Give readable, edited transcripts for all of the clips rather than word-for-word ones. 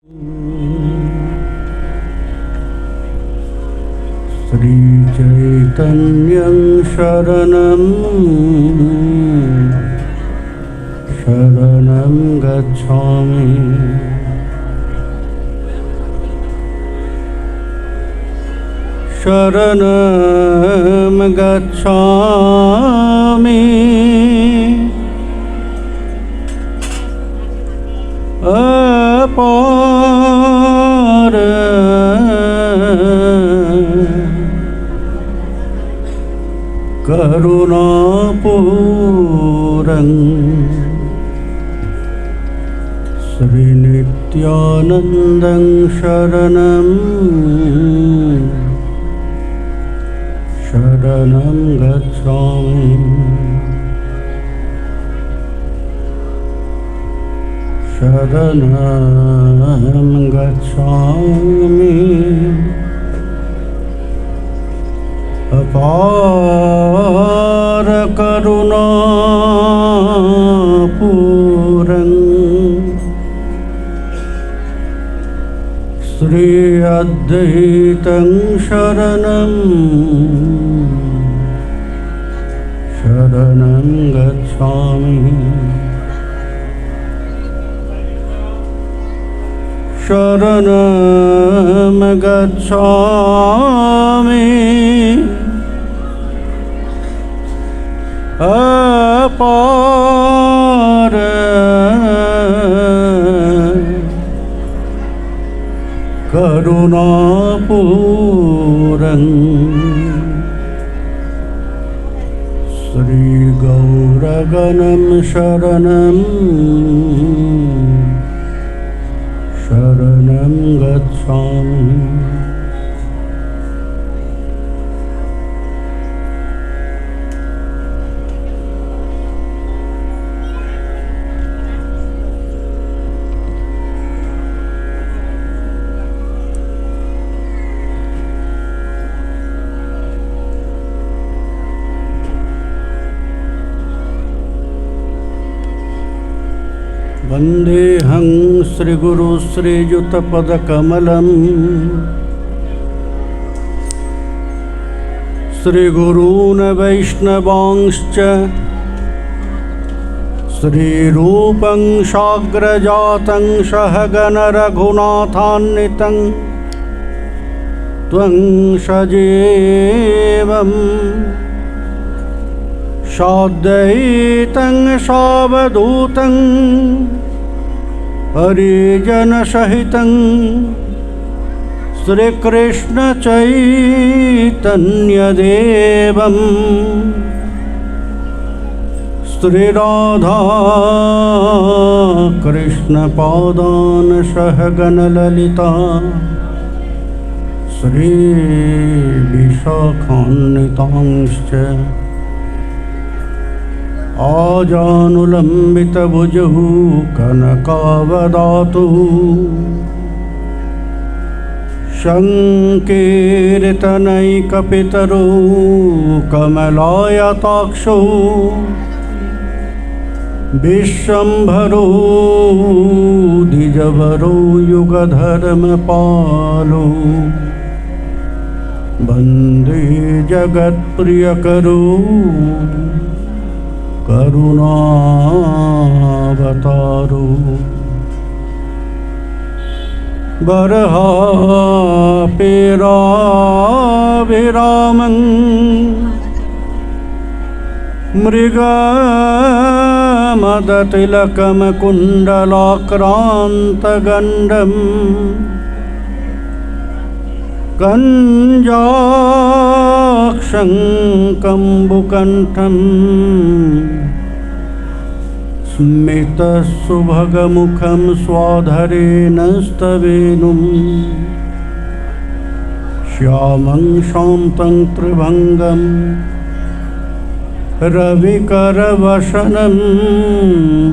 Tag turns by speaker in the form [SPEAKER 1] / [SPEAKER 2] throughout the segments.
[SPEAKER 1] श्री चैतन्यं शरणं शरणं गच्छामि। शरणं गच्छामि। अपार करुणापूरं श्रीनित्यानन्दं शरणं शरणं गच्छामि। शरणं गच्छामि। अपार करुणापूरं श्री अद्वैतं शरणं शरणं गच्छामि। शरणं गच्छामि। अपार करुणापूरं श्रीगौरगणं शरणं शरणं गच्छामि। वन्देऽहं श्रीगुरु श्रीयुतपदकमलं श्रीगुरून् वैष्णवांश्च श्रीरूपं साग्रजातं सहगण रघुनाथान्वितं त्वं सजीवं साद्वैतं सावधूतं हरिजनसहितं श्रीकृष्ण चैतन्यदेवं श्रीराधा कृष्णपादान् सहगणललिता श्रीविशाखान्वितांश्च आजानुलम्बितभुजः कनकावदातुः संकीर्तनैकपितरो कमलायताक्षो विश्वम्भरो द्विजवरो युगधर्मपालो वन्दे जगत्प्रियकरो करुणावतारो बर्हापीराभिरामं मृगमदतिलकमकुण्डलाक्रान्तगण्डं कञ्जाक्षं कम्बुकण्ठं स्मितसुभगमुखं स्वाधरेण स्तवेनुं श्यामं शान्तं त्रिभङ्गं रविकरवसनं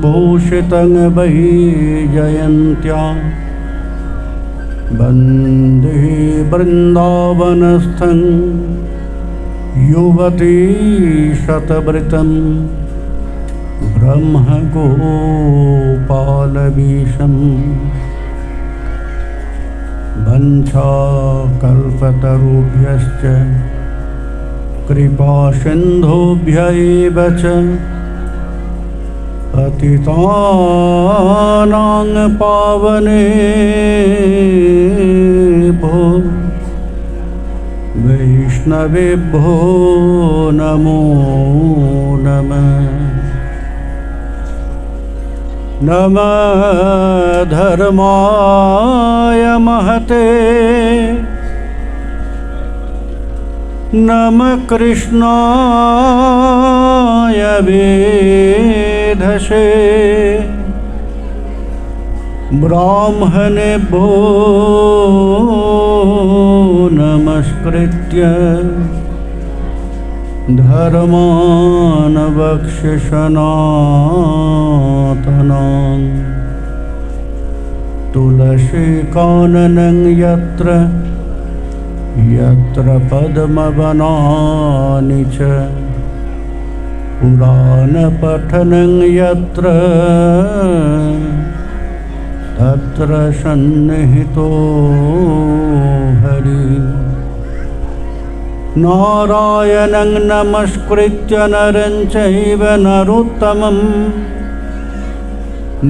[SPEAKER 1] भूषितं वैजयन्त्या वन्दे वृन्दावनस्थं युवती शतवृतं ब्रह्मगोपालवीशं वंशाकल्पतरुभ्यश्च कृपासिन्धुभ्य एव च पतितानां पावनेभ्यो वैष्णवेभ्यो नमो नमः। नमः धर्माय महते नमः कृष्णाय वेधसे ब्राह्मणेभ्यो नमस्कृत्य धर्मान् वक्ष्य सनातनान् तुलसीकाननं यत्र यत्र पद्मवनानि च पुराणपठनं यत्र तत्र सन्निहितो हरिः। नारायणं नमस्कृत्य नरं चैव नरोत्तमं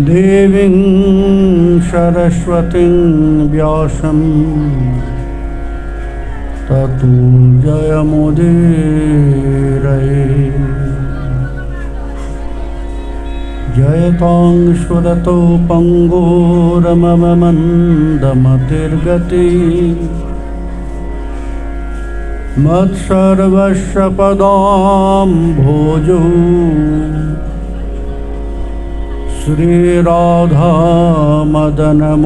[SPEAKER 1] देवीं सरस्वतीं व्यासं ततो जयमुदीरये। जयतां सुरतो पङ्गुरममन्दमतिर्गतिः मत्सर्वस्य पदाम्भोजो श्रीराधा मदनमोहनो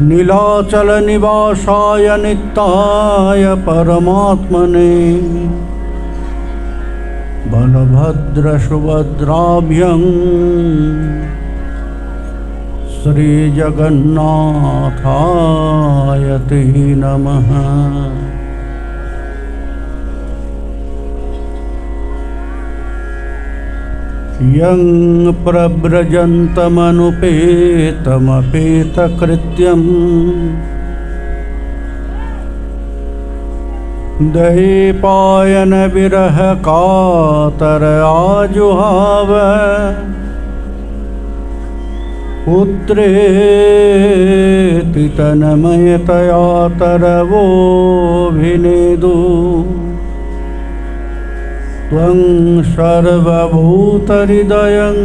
[SPEAKER 1] नीलाचलनिवासाय नित्याय परमात्मने बलभद्रसुभद्राभ्यां श्रीजगन्नाथाय ते नमः। यं प्रव्रजन्तमनुपेतमपेतकृत्यं दैपायन विरह कातर आजुहाव पुत्रेति तन्मयतया तरवोऽभिनेदु त्वं सर्वभूतहृदयं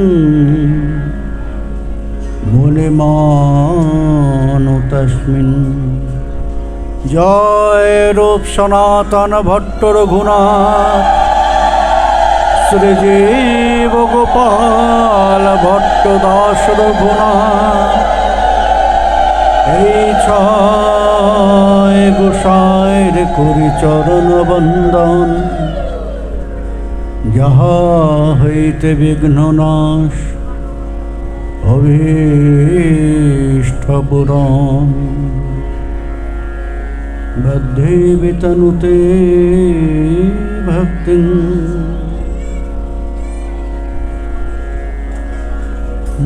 [SPEAKER 1] मुनिमानुतस्मिन्। जय रूप सनातन भट्ट रघुनाथ श्रीजीव गोपाल भट्ट दास रघुनाथ এই ছয় গোসাইর করি চরণ বন্দন যাহা হইতে বিঘ্ন নাশ অভীষ্ট পুরাণ বদ্ধি বিতনুতে ভক্তি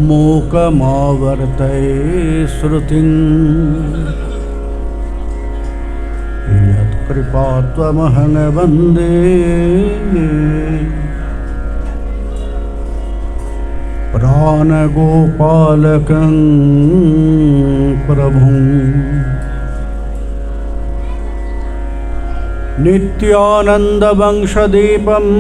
[SPEAKER 1] मूकमावर्तये श्रुतिं यत्कृपा त्वमहं वन्दे प्राणगोपालकं प्रभुं नित्यानन्दवंशदीपम्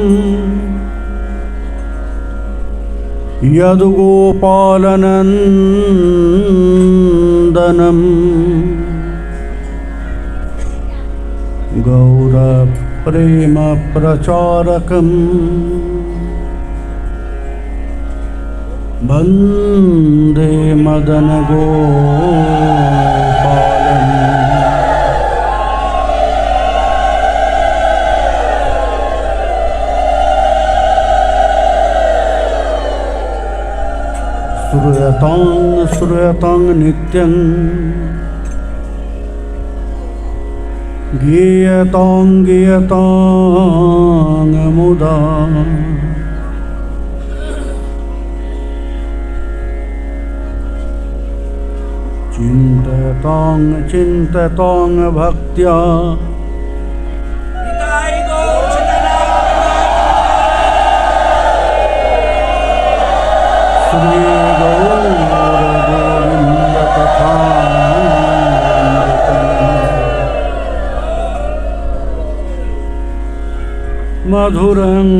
[SPEAKER 1] यदुगोपालनन्दनं गौरप्रेमप्रचारकं वन्दे मदनगोपालम्। श्रूयतां नित्यं गीयतां मुदा तं चिन्ततं भक्त्या मधुरं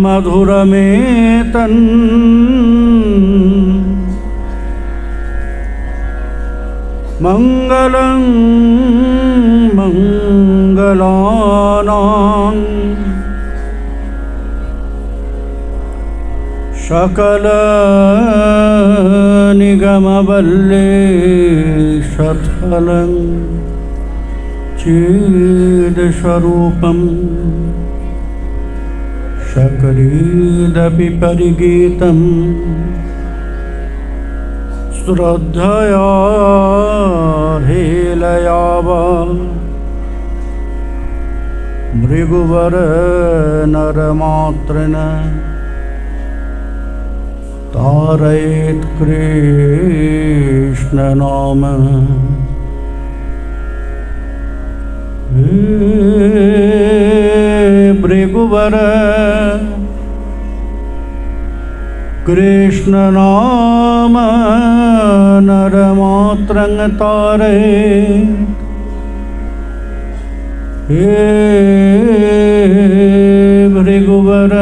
[SPEAKER 1] मधुरमेतन् मङ्गलं मङ्गलानां सकलनिगमवल्लेशत्फलं चिदस्वरूपम् शकरीदपि परिगीतं श्रद्धया हेलया वा भृगुवर नरमातृन तारयेत् कृष्ण नाम भृगुवर कृष्ण नाम नरमात्रं तारयेत् हे भृगुवर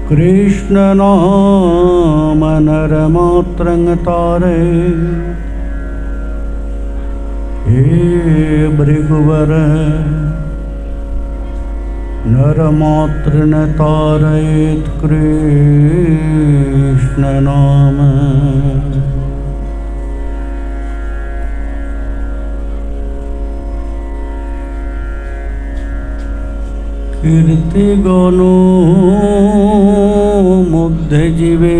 [SPEAKER 1] कृष्ण नाम नरमात्रं तारयेत् हे भृगुवर नरमातृन तारयेत् कृष्ण नाम कीर्तिगण मध्य जीवे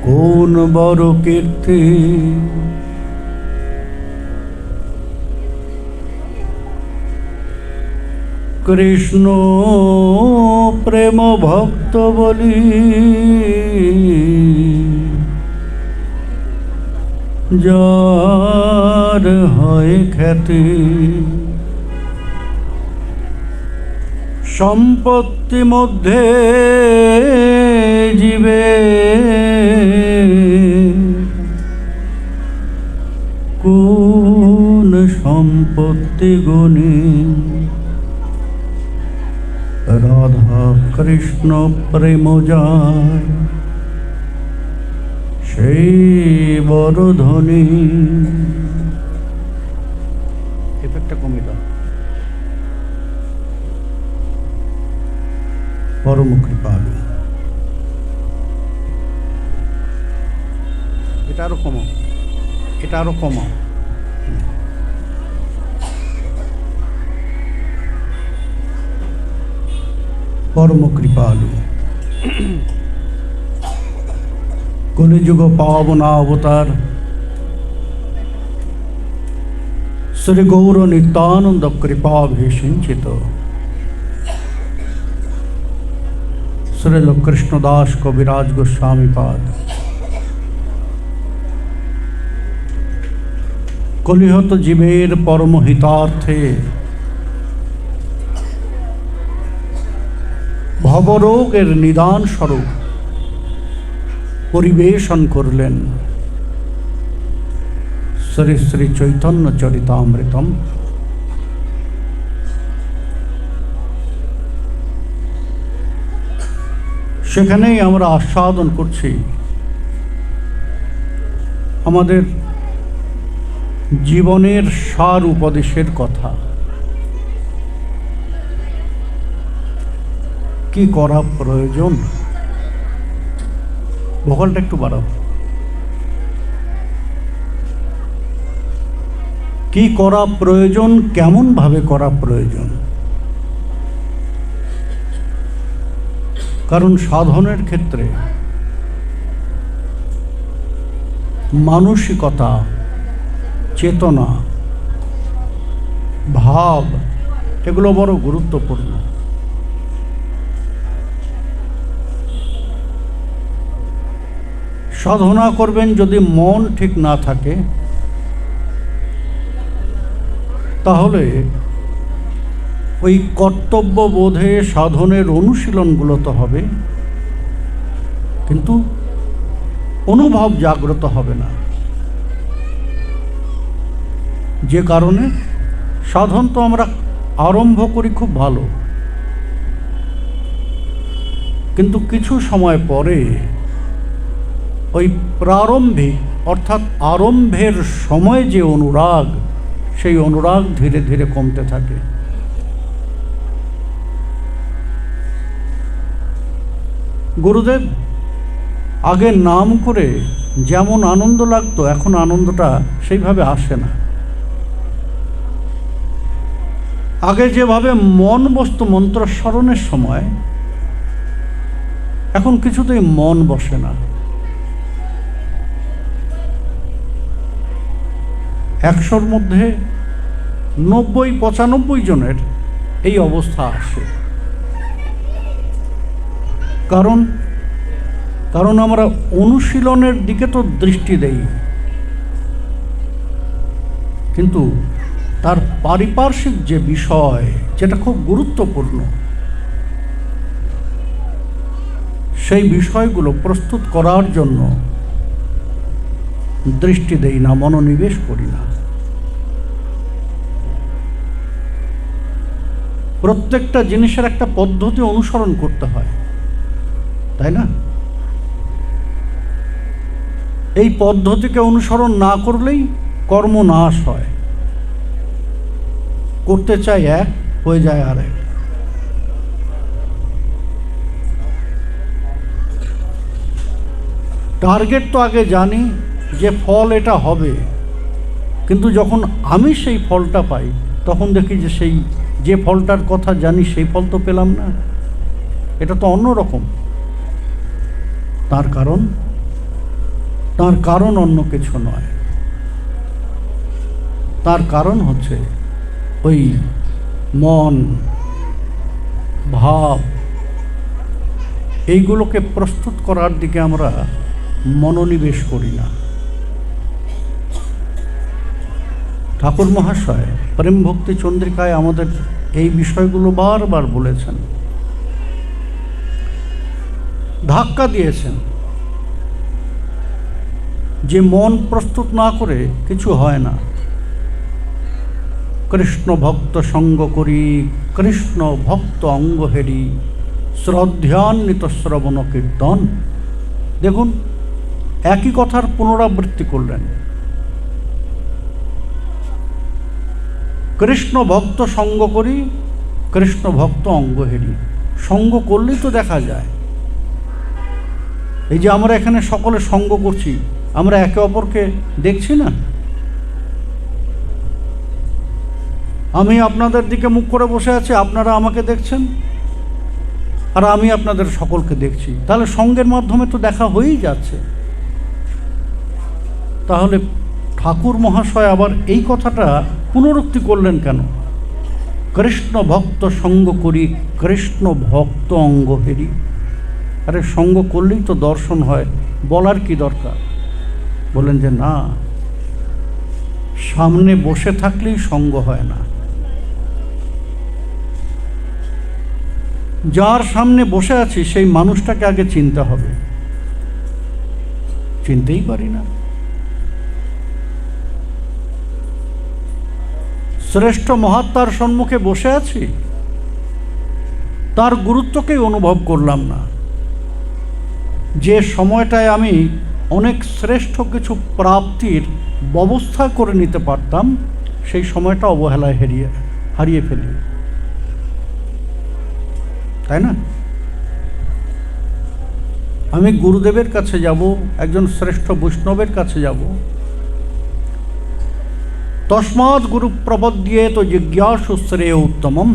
[SPEAKER 1] কোন বড় কীর্তি কৃষ্ণ প্রেম ভক্ত বলি যার হয় খ্যাতি সম্পত্তি মধ্যে জীবে কোন সম্পত্তি গুণী রাধা কৃষ্ণ প্রেম যায় সেই বড় ধনী এফেক্টটা কমে দাও পরম কৃপালু এটা আরো কমাও এটা আরো কমাও পরম কৃপালু কলিযুগ পাবন অবতার শ্রী গৌর নিত্যানন্দ কৃপাভিষিঞ্চিত শ্রীল কৃষ্ণদাস কবিরাজ গোস্বামী পাদ কলিহত জীবের পরম হিতার্থে ভবরোগের নিদান স্বরূপ পরিবেশন করলেন শ্রী শ্রী চৈতন্য চরিতামৃতম। সেখানেই আমরা আস্বাদন করছি আমাদের জীবনের সার উপদেশের কথা। কি করা প্রয়োজন, ভোকালটা একটু বাড়াও, কি করা প্রয়োজন, কেমন ভাবে করা প্রয়োজন। কারণ সাধনের ক্ষেত্রে মানসিকতা, চেতনা, ভাব এগুলো বড় গুরুত্বপূর্ণ। সাধনা করবেন যদি মন ঠিক না থাকে, তাহলে ওই কর্তব্যবোধে সাধনের অনুশীলনগুলো তো হবে, কিন্তু অনুভব জাগ্রত হবে না। যে কারণে সাধন তো আমরা আরম্ভ করি খুব ভালো, কিন্তু কিছু সময় পরে ওই প্রারম্ভিক অর্থাৎ আরম্ভের সময় যে অনুরাগ, সেই অনুরাগ ধীরে ধীরে কমতে থাকে। গুরুদেব আগে নাম করে যেমন আনন্দ লাগতো, এখন আনন্দটা সেইভাবে আসে না। আগে যেভাবে মন বসতো মন্ত্র স্মরণের সময়, এখন কিছুতেই মন বসে না। 100-র মধ্যে 90-95 জনের এই অবস্থা আসে। কারণ আমরা অনুশীলনের দিকে তো দৃষ্টি দেই, কিন্তু তার পারিপার্শ্বিক যে বিষয়, যেটা খুব গুরুত্বপূর্ণ, সেই বিষয়গুলো প্রস্তুত করার জন্য দৃষ্টি দেই না, মনোনিবেশ করি না। প্রত্যেকটা জিনিসের একটা পদ্ধতি অনুসরণ করতে হয়, তাই না? এই পদ্ধতিকে অনুসরণ না করলেই কর্মনাশ হয়। করতে চাই এক, হয়ে যায় আরেক। টার্গেট তো আগে জানি যে ফল এটা হবে, কিন্তু যখন আমি সেই ফলটা পাই, তখন দেখি যে সেই যে ফলটার কথা জানি সেই ফল তো পেলাম না, এটা তো অন্যরকম। তার কারণ অন্য কিছু নয়, তার কারণ হচ্ছে ওই মন, ভাব, এইগুলোকে প্রস্তুত করার দিকে আমরা মনোনিবেশ করি না। ঠাকুর মহাশয় প্রেম ভক্তি চন্দ্রিকায় আমাদের এই বিষয়গুলো বারবার বলেছেন, ধাক্কা দিয়েছেন যে মন প্রস্তুত না করে কিছু হয় না। কৃষ্ণ ভক্ত সঙ্গ করি, কৃষ্ণ ভক্ত অঙ্গ হেরি, শ্রদ্ধান্বিত শ্রবণ কীর্তন। দেখুন, একই কথার পুনরাবৃত্তি করলেন। কৃষ্ণ ভক্ত সঙ্গ করি, কৃষ্ণ ভক্ত অঙ্গ হেরি। সঙ্গ করলেই তো দেখা যায়। এই যে আমরা এখানে সকলে সঙ্গ করছি, আমরা একে অপরকে দেখছি না? আমি আপনাদের দিকে মুখ করে বসে আছি, আপনারা আমাকে দেখছেন, আর আমি আপনাদের সকলকে দেখছি। তাহলে সঙ্গের মাধ্যমে তো দেখা হয়েই যাচ্ছে। তাহলে ঠাকুর মহাশয় আবার এই কথাটা পুনরুক্তি করলেন কেন? কৃষ্ণ ভক্ত সঙ্গ করি, কৃষ্ণ ভক্ত অঙ্গ হেরি। আরে সঙ্গ করলেই তো দর্শন হয়, বলার কি দরকার? বলেন যে না, সামনে বসে থাকলেই সঙ্গ হয় না। যার সামনে বসে আছি সেই মানুষটাকে আগে চিনতে হবে, চিনতেই পারি না। শ্রেষ্ঠ মহাত্মার সম্মুখে বসে আছি, তার গুরুত্বকেই অনুভব করলাম না। যে সময়টায় আমি অনেক শ্রেষ্ঠ কিছু প্রাপ্তির ব্যবস্থা করে নিতে পারতাম, সেই সময়টা অবহেলায় হারিয়ে ফেলি, তাই না? আমি গুরুদেবের কাছে যাব, একজন শ্রেষ্ঠ বৈষ্ণবের কাছে যাব, তস্মাৎ গুরু প্রপদ্যে তো জিজ্ঞাসু শ্রেয় উত্তমম।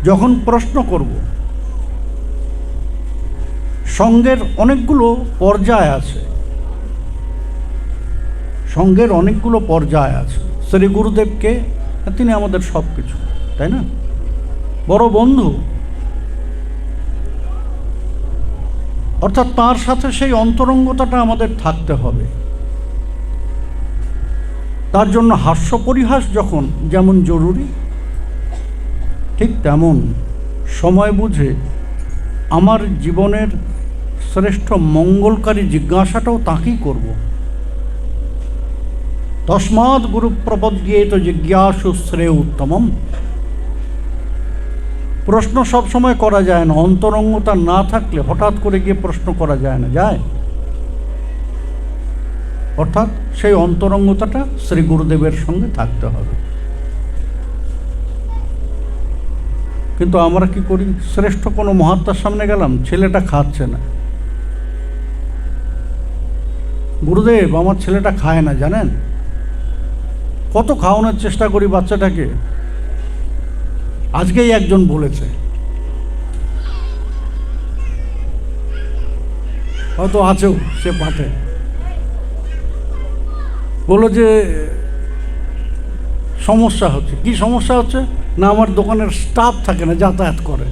[SPEAKER 1] যখন প্রশ্ন করব, সঙ্গের অনেকগুলো পর্যায় আছে, সঙ্গের অনেকগুলো পর্যায় আছে। শ্রী গুরুদেবকে, তিনি আমাদের সব কিছু, তাই না? বড় বন্ধু, অর্থাৎ তার সাথে সেই অন্তরঙ্গতাটা আমাদের থাকতে হবে। তার জন্য হাস্য পরিহাস যখন যেমন জরুরি, ঠিক তেমন সময় বুঝে আমার জীবনের শ্রেষ্ঠ মঙ্গলকারী জিজ্ঞাসাটাও তাকেই করব। তস্মাৎ গুরু প্রপদ্যেত জিজ্ঞাসু শ্রেয় উত্তমম। প্রশ্ন সবসময় করা যায় না, অন্তরঙ্গতা না থাকলে হঠাৎ করে গিয়ে প্রশ্ন করা যায় না, যায়? অর্থাৎ সেই অন্তরঙ্গতাটা শ্রী গুরুদেবের সঙ্গে থাকতে হবে। কিন্তু আমরা কি করি, শ্রেষ্ঠ কোনো মহাত্মার সামনে গেলাম, ছেলেটা খাচ্ছে না। গুরুদেব আমার ছেলেটা খায় না, জানেন? কত খাওয়ানোর চেষ্টা করি বাচ্চাটাকে। আজকেই একজন বলেছে, হয়তো আছেও সে পাঠে, বললো যে সমস্যা হচ্ছে। কি সমস্যা হচ্ছে না, আমার দোকানের স্টাফ থাকে না, যাতায়াত করে।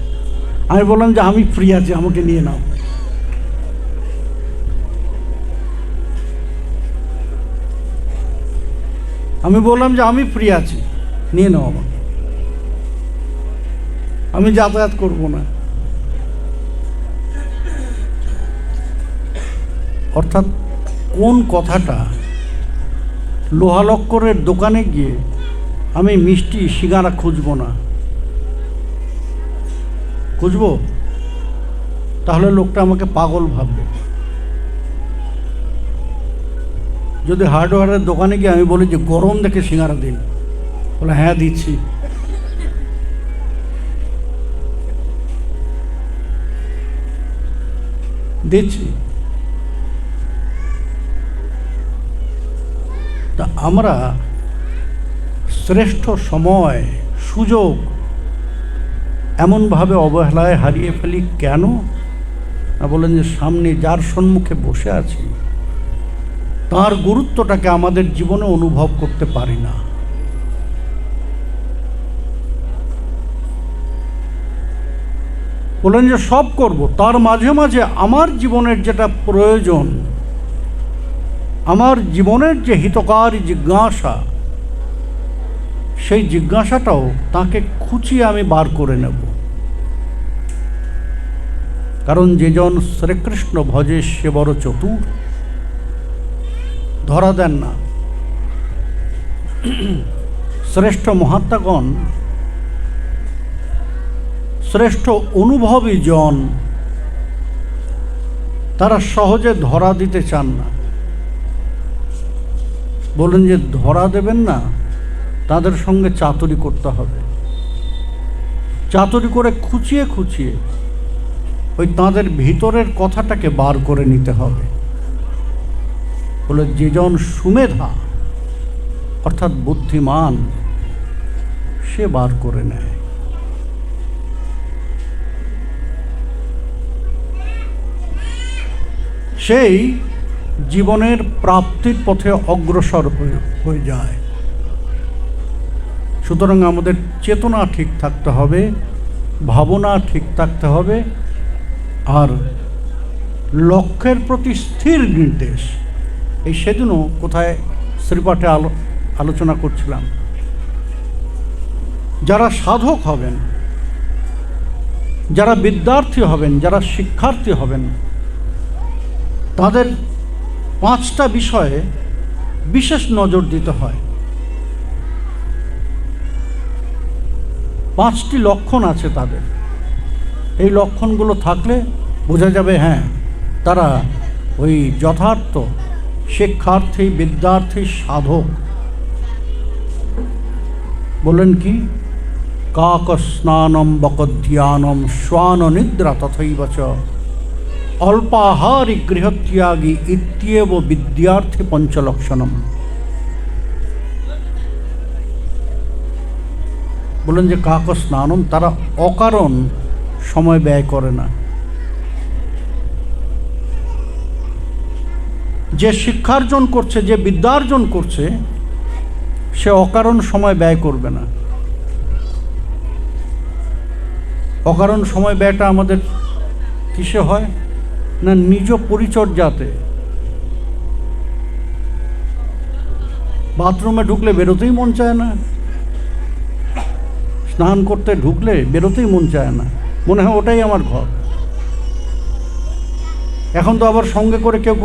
[SPEAKER 1] আমি বললাম যে আমি ফ্রি আছি, আমাকে নিয়ে নাও। আমি বললাম যে আমি ফ্রি আছি, নিয়ে নাও আমাকে, আমি যাতায়াত করব না। অর্থাৎ কোন কথাটা, লোহালক্করের দোকানে গিয়ে আমি মিষ্টি সিঙ্গারা খুঁজবো না, খুঁজবো তাহলে লোকটা আমাকে পাগল ভাববে। যদি হার্ডওয়্যারের দোকানে গিয়ে আমি বলি যে গরম দেখে সিঙ্গারা দিন, বলে হ্যাঁ দিচ্ছি, দিচ্ছি। তা আমরা শ্রেষ্ঠ সময় সুযোগ এমনভাবে অবহেলায় হারিয়ে ফেলি কেন? না বলেন যে সামনে যার সম্মুখে বসে আছি তার গুরুত্বটাকে আমাদের জীবনে অনুভব করতে পারি না। বলেন যে সব করব, তার মাঝে মাঝে আমার জীবনের যেটা প্রয়োজন, আমার জীবনের যে হিতকারী জিজ্ঞাসা, সেই জিজ্ঞাসাটাও তাকে খুঁচিয়ে আমি বার করে নেব। কারণ যেজন শ্রীকৃষ্ণ ভজে সে বড় চতুর, ধরা দেন না। শ্রেষ্ঠ মহাত্মাগণ, শ্রেষ্ঠ অনুভবী জন, তারা সহজে ধরা দিতে চান না। বলেন যে ধরা দেবেন না, তাদের সঙ্গে চাতুরি করতে হবে। চাতুরি করে খুঁচিয়ে খুঁচিয়ে ওই তাদের ভিতরের কথাটাকে বার করে নিতে হবে। বলে যেজন সুমেধা অর্থাৎ বুদ্ধিমান, সে বার করে নেয়। সেই জীবনের প্রাপ্তির পথে অগ্রসর হয়ে যায়। সুতরাং আমাদের চেতনা ঠিক থাকতে হবে, ভাবনা ঠিক থাকতে হবে, আর লক্ষ্যের প্রতি স্থির নির্দেশ। এই সেদিনও কোথায় শ্রীপাঠে আলোচনা করছিলাম, যারা সাধক হবেন, যারা বিদ্যার্থী হবেন, যারা শিক্ষার্থী হবেন, তাদের 5টা বিষয়ে বিশেষ নজর দিতে হয়। 5টি লক্ষণ আছে তাদের। এই লক্ষণগুলো থাকলে বোঝা যাবে হ্যাঁ তারা ওই যথার্থ শিক্ষার্থী, বিদ্যার্থী, সাধক। বলেন কি? কাক স্নানম বকধ্যানম শ্বান নিদ্রা তথৈব চ অল্পাহারি গৃহত্যাগী ইত্যেব বিদ্যার্থী পঞ্চলক্ষণম। বলেন যে কাক স্নানম, তারা অকারণ সময় ব্যয় করে না। যে শিক্ষার্জন করছে, যে বিদ্যার্জন করছে, সে অকারণ সময় ব্যয় করবে না। অকারণ সময় ব্যয়টা আমাদের কিসে হয়? না নিজ পরিচর্যাতে? বাথরুমে ঢুকলে বেরোতেই মন চায় না, স্নান করতে ঢুকলে বেরোতেই মন চায় না, মনে হয় ওটাই আমার ঘর। এখন তো আবার সঙ্গে করে কেউ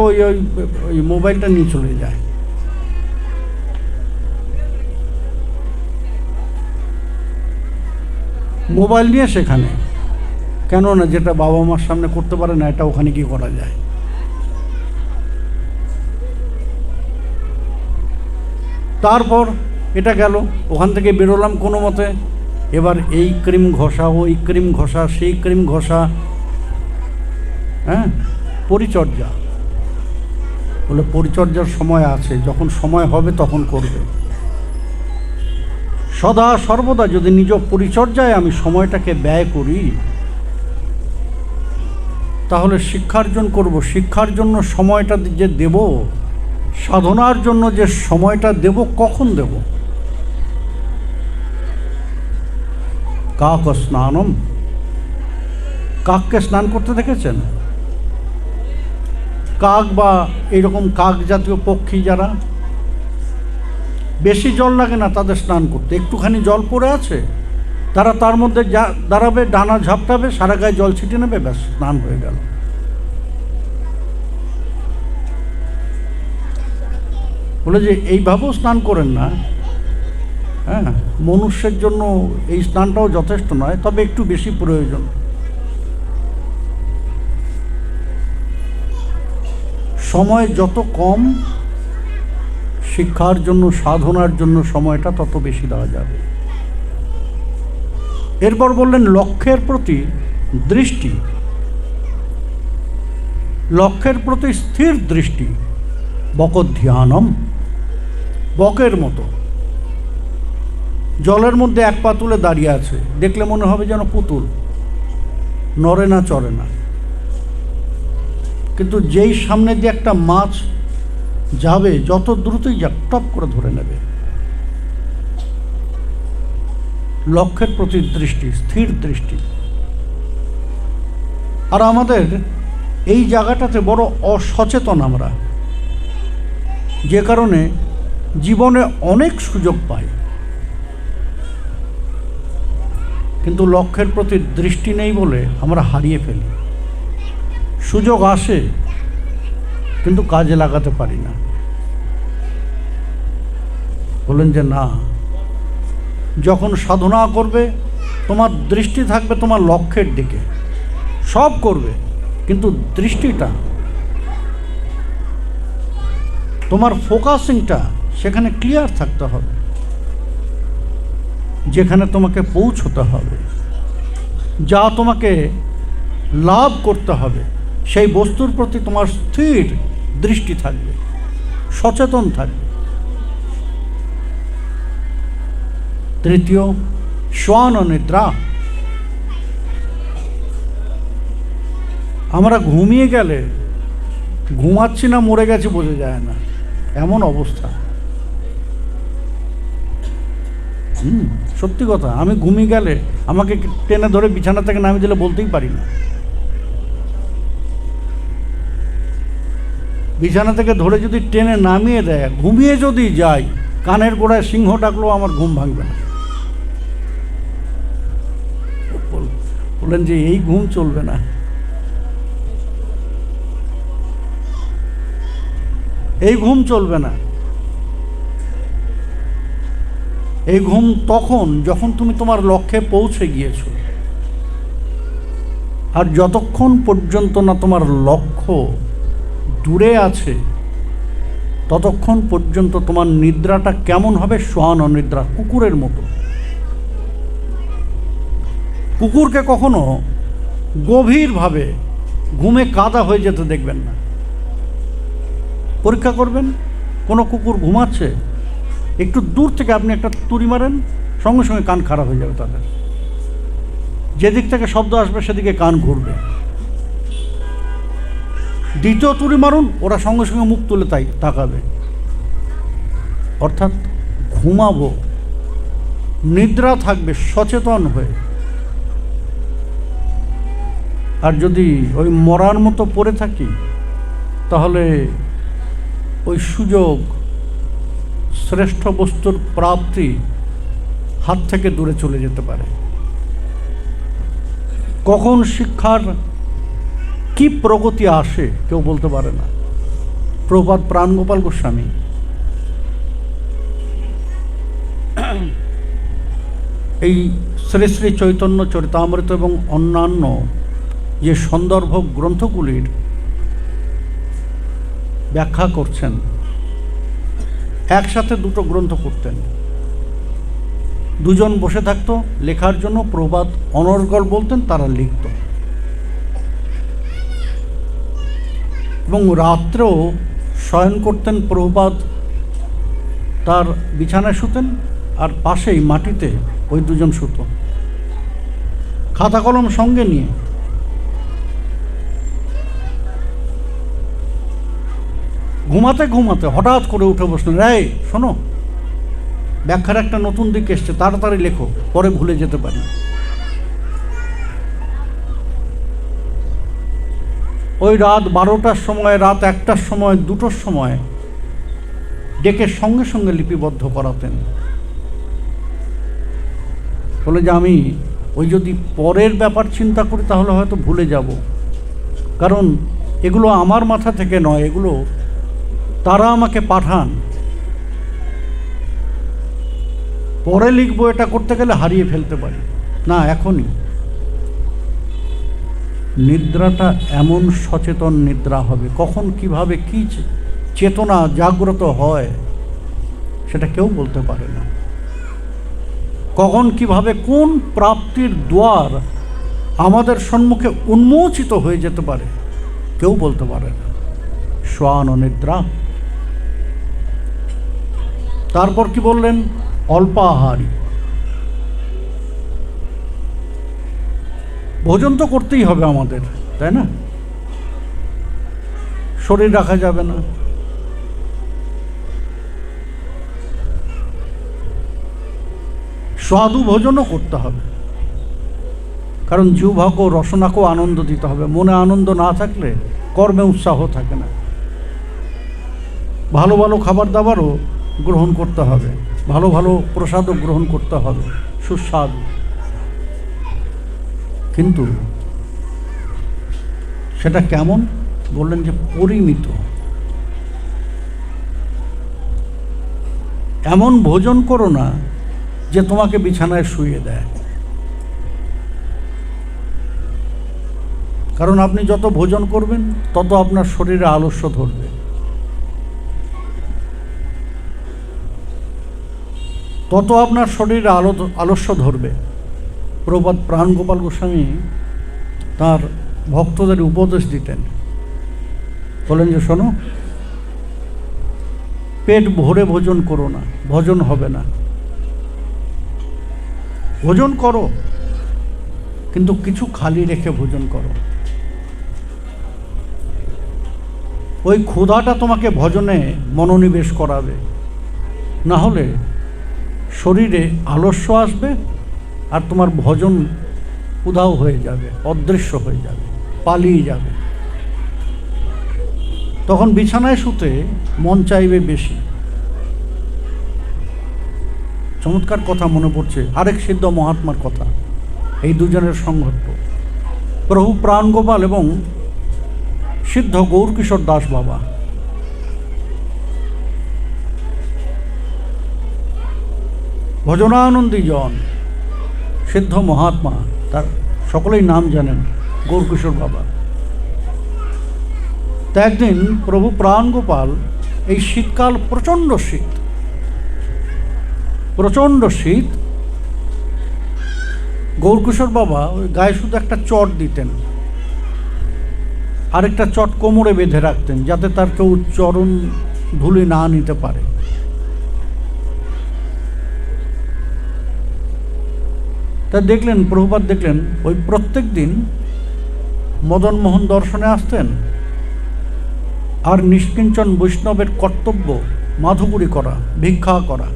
[SPEAKER 1] ওই মোবাইলটা নিয়ে চলে যায়। মোবাইল নিয়ে সেখানে, কেন না যেটা বাবা মার সামনে করতে পারে না, এটা ওখানে কি করা যায়। তারপর এটা গেল, ওখান থেকে বেরোলাম কোনো মতে, এবার এই ক্রিম ঘষা, ওই ক্রিম ঘষা, সেই ক্রিম ঘষা। হ্যাঁ, পরিচর্যা বলে পরিচর্যার সময় আছে, যখন সময় হবে তখন করবে। সদা সর্বদা যদি নিজ পরিচর্যায় আমি সময়টাকে ব্যয় করি, তাহলে শিক্ষার্জন করব। শিক্ষার জন্য সময়টা যে দেব, সাধনার জন্য যে সময়টা দেব, কখন দেব? কাক স্নানম, কাককে স্নান করতে দেখেছেন? কাক বা এইরকম কাক জাতীয় পক্ষী যারা, বেশি জল লাগে না তাদের স্নান করতে, একটুখানি জল পড়ে আছে, তারা তার মধ্যে দাঁড়াবে, ডানা ঝাপটাবে, সারা গায়ে জল ছিটিয়ে নেবে, ব্যাস স্নান হয়ে গেল। বলে যে এইভাবেও স্নান করেন না। হ্যাঁ, মনুষ্যের জন্য এই স্নানটাও যথেষ্ট নয়, তবে একটু বেশি প্রয়োজন। সময় যত কম, শিক্ষার জন্য, সাধনার জন্য সময়টা তত বেশি দেওয়া যাবে। এরপর বললেন লক্ষ্যের প্রতি দৃষ্টি, লক্ষ্যের প্রতি স্থির দৃষ্টি। বকধ্যানম, বকের মতো জলের মধ্যে এক পা তুলে দাঁড়িয়ে আছে, দেখলে মনে হবে যেন পুতুল, নড়ে না চড়ে না। কিন্তু যেই সামনে দিয়ে একটা মাছ যাবে, যত দ্রুতই যাক, টপ করে ধরে নেবে। লক্ষ্যের প্রতি দৃষ্টি, স্থির দৃষ্টি। আর আমাদের এই জায়গাটাতে বড় অসচেতন আমরা, যে কারণে জীবনে অনেক সুযোগ পাই, কিন্তু লক্ষ্যের প্রতি দৃষ্টি নেই বলে আমরা হারিয়ে ফেলি। সুযোগ আসে কিন্তু কাজে লাগাতে পারি না। বলেন যে না, যখন সাধনা করবে তোমার দৃষ্টি থাকবে তোমার লক্ষ্যের দিকে, সব করবে কিন্তু দৃষ্টিটা, তোমার ফোকাসিংটা সেখানে ক্লিয়ার থাকতে হবে, যেখানে তোমাকে পৌঁছতে হবে, যা তোমাকে লাভ করতে হবে, সেই বস্তুর প্রতি তোমার স্থির দৃষ্টি থাকবে, সচেতন থাকবে। তৃতীয়, শ্বান নিদ্রা। আমরা ঘুমিয়ে গেলে ঘুমাচ্ছি না মরে গেছি বোঝা যায় না, এমন অবস্থা। সত্যি কথা, আমি ঘুমিয়ে গেলে আমাকে টেনে ধরে বিছানা থেকে নামিয়ে দিলে বলতেই পারি না। বিছানা থেকে ধরে যদি টেনে নামিয়ে দেয়, ঘুমিয়ে যদি যাই, কানের গোড়ায় সিংহ ডাকলেও আমার ঘুম ভাঙবে না। বললেন যে এই ঘুম চলবে না। এই ঘুম চলবে না। এই ঘুম তখন যখন তুমি তোমার লক্ষ্যে পৌঁছে গিয়েছো। আর যতক্ষণ পর্যন্ত না তোমার লক্ষ্য দূরে আছে, ততক্ষণ পর্যন্ত তোমার নিদ্রাটা কেমন হবে? শ্বান অনিদ্রা, কুকুরের মতো। কুকুরকে কখনো গভীরভাবে ঘুমে কাদা হয়ে যেতে দেখবেন না। পরীক্ষা করবেন, কোনো কুকুর ঘুমাচ্ছে, একটু দূর থেকে আপনি একটা তুড়ি মারেন, সঙ্গে সঙ্গে কান খারাপ হয়ে যাবে তাদের। যেদিক থেকে শব্দ আসবে সেদিকে কান ঘুরবে। দ্বিতীয় তুড়ি মারুন, ওরা সঙ্গে সঙ্গে মুখ তুলে তাকাবে। অর্থাৎ ঘুমাবো, নিদ্রা থাকবে সচেতন হয়ে। আর যদি ওই মরার মতো পড়ে থাকি, তাহলে ওই সুযোগ, শ্রেষ্ঠ বস্তুর প্রাপ্তি হাত থেকে দূরে চলে যেতে পারে। কখন শিক্ষার কি প্রগতি আসে কেউ বলতে পারে না। প্রভুপাদ প্রাণগোপাল গোস্বামী এই শ্রী শ্রী চৈতন্য চরিতামৃত এবং অন্যান্য যে সন্দর্ভ গ্রন্থগুলির ব্যাখ্যা করছেন, একসাথে দুটো গ্রন্থ করতেন। দুজন বসে থাকতো লেখার জন্য, প্রভুপাদ অনর্গল বলতেন, তারা লিখত। এবং রাত্রেও শয়ন করতেন প্রভুপাদ, তার বিছানায় শুতেন, আর পাশেই মাটিতে ওই দুজন শুতো, খাতা কলম সঙ্গে নিয়ে। ঘুমাতে ঘুমাতে হঠাৎ করে উঠে বসলেন, এই শোনো, ব্যাখ্যার একটা নতুন দিক এসছে, তাড়াতাড়ি লেখো, পরে ভুলে যেতে পারি। ওই রাত 12টার সময়, রাত 1টার সময়, 2টোর সময় ডেকে সঙ্গে সঙ্গে লিপিবদ্ধ করাতেন। বলে যে আমি ওই যদি পরের ব্যাপার চিন্তা করি তাহলে হয়তো ভুলে যাব, কারণ এগুলো আমার মাথা থেকে নয়, এগুলো তারা আমাকে পাঠান। পরে লিখবো, এটা করতে গেলে হারিয়ে ফেলতে পারি না। এখনই নিদ্রাটা এমন সচেতন নিদ্রা হবে, কখন কিভাবে কি চেতনা জাগ্রত হয় সেটা কেউ বলতে পারে না। কখন কিভাবে কোন প্রাপ্তির দ্বার আমাদের সম্মুখে উন্মোচিত হয়ে যেতে পারে কেউ বলতে পারে না। শ্বান নিদ্রা। তারপর কি বললেন? অল্পাহারী। ভোজন তো করতেই হবে আমাদের, তাই না? শরীর রাখা যাবে না। স্বাদু ভোজনও করতে হবে, কারণ জিহ্বাকেও রসনাকেও আনন্দ দিতে হবে। মনে আনন্দ না থাকলে কর্মে উৎসাহ থাকে না। ভালো ভালো খাবার দাবারও গ্রহণ করতে হবে, ভালো ভালো প্রসাদও গ্রহণ করতে হবে, সুস্বাদু। কিন্তু সেটা কেমন? বললেন যে পরিমিত। এমন ভোজন করো না যে তোমাকে বিছানায় শুইয়ে দেয়, কারণ আপনি যত ভোজন করবেন তত আপনার শরীরে আলস্য ধরবে, তত আপনার শরীরে আলস্য ধরবে। প্রভুপাদ প্রাণগোপাল গোস্বামী তার ভক্তদের উপদেশ দিতেন, বলেন যে শোনো, পেট ভরে ভোজন করো না, ভোজন হবে না। ভোজন করো, কিন্তু কিছু খালি রেখে ভোজন করো। ওই ক্ষুধাটা তোমাকে ভজনে মনোনিবেশ করাবে, না হলে শরীরে আলস্য আসবে আর তোমার ভজন উধাও হয়ে যাবে, অদৃশ্য হয়ে যাবে, পালিয়ে যাবে। তখন বিছানায় শুতে মন চাইবে বেশি। চমৎকার কথা মনে পড়ছে, আরেক সিদ্ধ মহাত্মার কথা, এই দুজনের সংঘর্ষ। প্রভু প্রাণগোপাল এবং সিদ্ধ গৌরকিশোর দাস বাবা। ভজনানন্দী জন, সিদ্ধ মহাত্মা, তার সকলেই নাম জানেন, গৌরকিশোর বাবা। তা একদিন প্রভু প্রাণগোপাল, এই শীতকাল, প্রচণ্ড শীত, প্রচণ্ড শীত, গৌরকিশোর বাবা ওই গায়ে শুধু একটা চট দিতেন, আরেকটা চট কোমরে বেঁধে রাখতেন, যাতে তার কেউ চরণ ধুলি না নিতে পারে। তা দেখলেন, প্রভুপাদ দেখলেন, ওই প্রত্যেক দিন মদন মোহন দর্শনে আসতেন, আর নিষ্কিঞ্চন বৈষ্ণবের কর্তব্য মাধুগুরি করা, ভিক্ষা করা।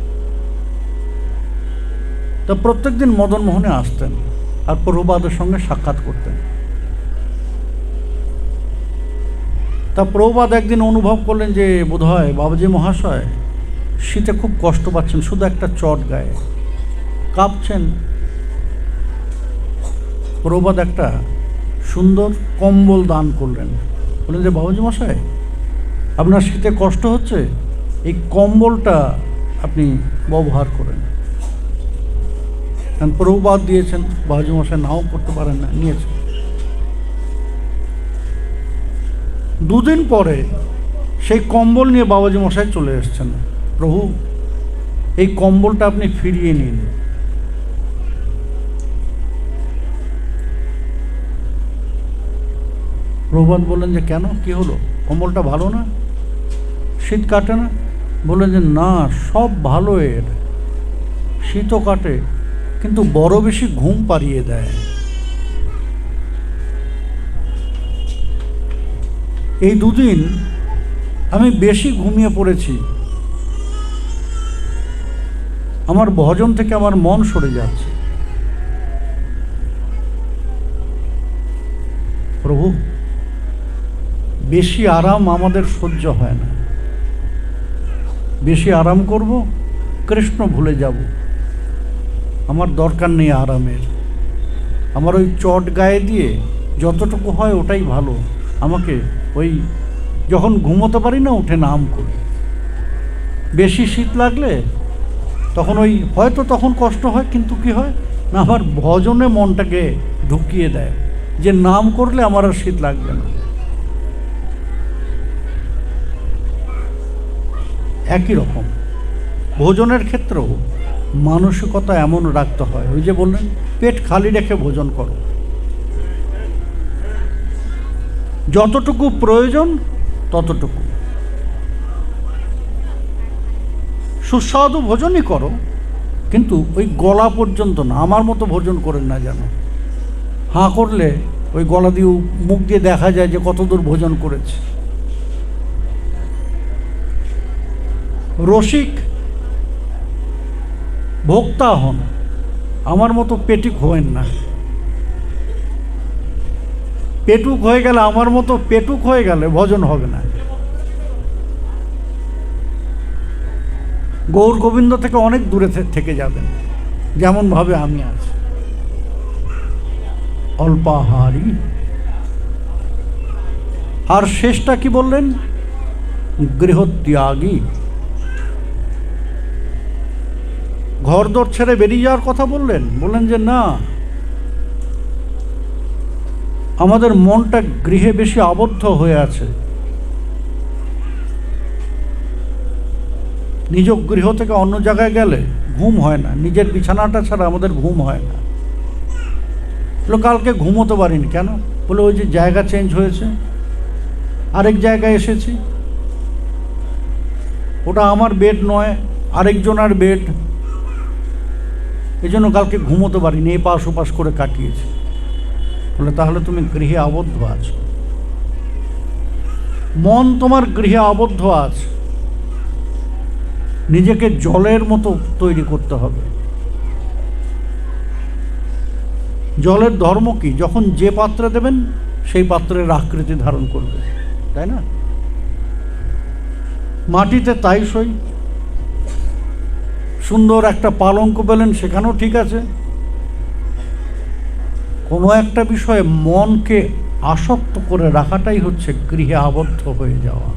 [SPEAKER 1] তা প্রত্যেক দিন মদন মোহনে আসতেন আর প্রভুপাদের সঙ্গে সাক্ষাৎ করতেন। তা প্রভুপাদ একদিন অনুভব করলেন যে বোধহয় বাবাজি মহাশয় শীতে খুব কষ্ট পাচ্ছেন, শুধু একটা চট গায়ে কাঁপছেন। প্রভুপাদ একটা সুন্দর কম্বল দান করলেন, বললেন যে বাবাজি মশাই আপনার শীতে কষ্ট হচ্ছে, এই কম্বলটা আপনি ব্যবহার করেন। কারণ প্রভুপাদ দিয়েছেন, বাবাজি মশাই নাও করতে পারেন না, নিয়েছেন। দুদিন পরে সেই কম্বল নিয়ে বাবাজি মশাই চলে এসছেন, প্রভু এই কম্বলটা আপনি ফিরিয়ে নিন। প্রভুপাদ বললেন যে কেন, কি হলো, কম্বলটা ভালো না, শীত কাটে না? বললেন যে না, সব ভালো, এর শীতও কাটে, কিন্তু বড় বেশি ঘুম পাড়িয়ে দেয়। এই দুদিন আমি বেশি ঘুমিয়ে পড়েছি, আমার ভজন থেকে আমার মন সরে যাচ্ছে। প্রভু বেশি আরাম আমাদের সহ্য হয় না, বেশি আরাম করব কৃষ্ণ ভুলে যাব, আমার দরকার নেই আরামের। আমার ওই চট গায়ে দিয়ে যতটুকু হয় ওটাই ভালো। আমাকে ওই যখন ঘুমোতে পারি না উঠে নাম করি, বেশি শীত লাগলে তখন ওই হয়তো তখন কষ্ট হয়, কিন্তু কি হয় না, আমার ভজনে মনটাকে ঢুকিয়ে দেয় যে নাম করলে আমার আর শীত লাগবে না। একই রকম ভোজনের ক্ষেত্রেও মানসিকতা এমন রাখতে হয়, ওই যে বললেন পেট খালি রেখে ভোজন করো, যতটুকু প্রয়োজন ততটুকু, সুস্বাদু ভোজনই করো, কিন্তু ওই গলা পর্যন্ত না। আমার মতো ভোজন করেন না যেন, হাঁ করলে ওই গলা দিয়ে মুখ দিয়ে দেখা যায় যে কতদূর ভোজন করেছে। রসিক ভোক্তা হন, আমার মতো পেটুক হবেন না। পেটুক হয়ে গেলে, আমার মতো পেটুক হয়ে গেলে ভজন হবে না। গৌর গোবিন্দ থেকে অনেক দূরে থেকে যাবেন, যেমনভাবে আমি আছি, অল্পাহারী। আর শেষটা কি বললেন, গৃহত্যাগী। ঘরদোর ছেড়ে বেরিয়ে যাওয়ার কথা বললেন, বললেন যে না, আমাদের মনটা গৃহে বেশি আবদ্ধ হয়ে আছে। নিজ গৃহ থেকে অন্য জায়গায় গেলে ঘুম হয় না, নিজের বিছানাটা ছাড়া আমাদের ঘুম হয় না। কালকে ঘুমোতে পারিনি কেন, বলে ওই যে জায়গা চেঞ্জ হয়েছে, আরেক জায়গায় এসেছি, ওটা আমার বেড নয়, আরেকজনের বেড, এই জন্য কালকে ঘুমোতে পারিনি, এপাশ ওপাশ করে কাটিয়েছি। বলে তাহলে তুমি গৃহে আবদ্ধ আছো, মন তোমার গৃহে আবদ্ধ আছে, নিজেকে জলের মতো তৈরি করতে হবে। জলের ধর্ম কি, যখন যে পাত্রে দেবেন সেই পাত্রের আকৃতি ধারণ করবে, তাই না? মাটিতে তাই সই, সুন্দর একটা পালঙ্ক পেলেন, সেখানেও ঠিক আছে। কোনো একটা বিষয়ে মনকে আসক্ত করে রাখাটাই হচ্ছে গৃহে আবদ্ধ হয়ে যাওয়া।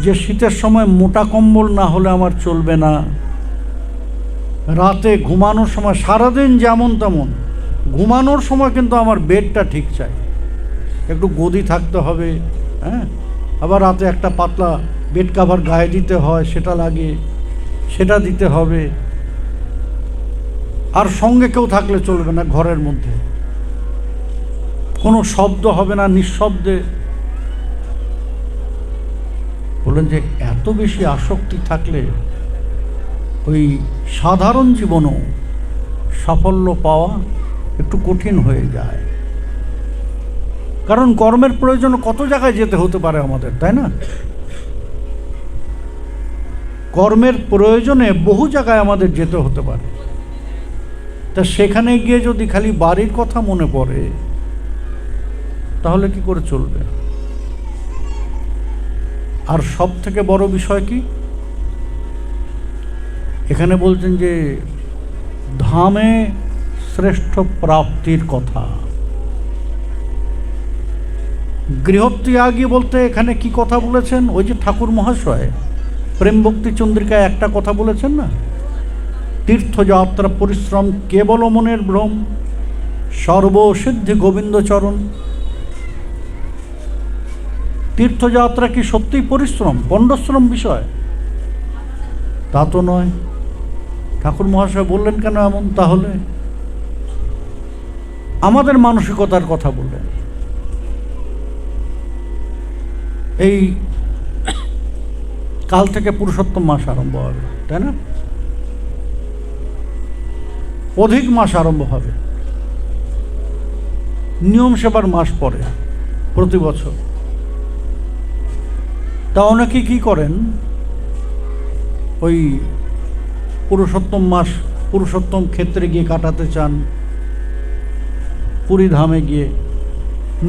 [SPEAKER 1] যে শীতের সময় মোটা কম্বল না হলে আমার চলবে না, রাতে ঘুমানোর সময়, সারাদিন যেমন তেমন, ঘুমানোর সময় কিন্তু আমার বেডটা ঠিক চাই, একটু গদি থাকতে হবে, হ্যাঁ, আবার রাতে একটা পাতলা বেড কাভার গায়ে দিতে হয়, সেটা লাগে, সেটা দিতে হবে। আর সঙ্গে কেউ থাকলে চলবে না, ঘরের মধ্যে কোনো শব্দ হবে না, নিঃশব্দে। বললেন যে এত বেশি আসক্তি থাকলে ওই সাধারণ জীবনেও সাফল্য পাওয়া একটু কঠিন হয়ে যায়, কারণ কর্মের প্রয়োজন কত জায়গায় যেতে হতে পারে আমাদের, তাই না? কর্মের প্রয়োজনে বহু জায়গায় আমাদের যেতে হতে পারে। তা সেখানে গিয়ে যদি খালি বাড়ির কথা মনে পড়ে, তাহলে কি করে চলবে? আর সব থেকে বড় বিষয় কি, এখানে বলছেন যে ধামে শ্রেষ্ঠ প্রাপ্তির কথা। গৃহত্যাগী বলতে এখানে কি কথা বলেছেন? ওই যে ঠাকুর মহাশয় প্রেম ভক্তি চন্দ্রিকায় একটা কথা বলেছেন না, তীর্থযাত্রা পরিশ্রম কেবল মনের ভ্রম, সর্বসিদ্ধি গোবিন্দ চরণ। তীর্থযাত্রা কি সত্যিই পরিশ্রম, পণ্ডশ্রম বিষয়? তা তো নয়। ঠাকুর মহাশয় বললেন কেন এমন? তাহলে আমাদের মানসিকতার কথা বললেন। এই কাল থেকে পুরুষোত্তম মাস আরম্ভ হবে, তাই না? অধিক মাস আরম্ভ হবে, নিয়ম সেবার মাস পরে প্রতি বছর। তা অনেকে কি করেন, ওই পুরুষোত্তম মাস পুরুষোত্তম ক্ষেত্রে গিয়ে কাটাতে চান, পুরী ধামে গিয়ে।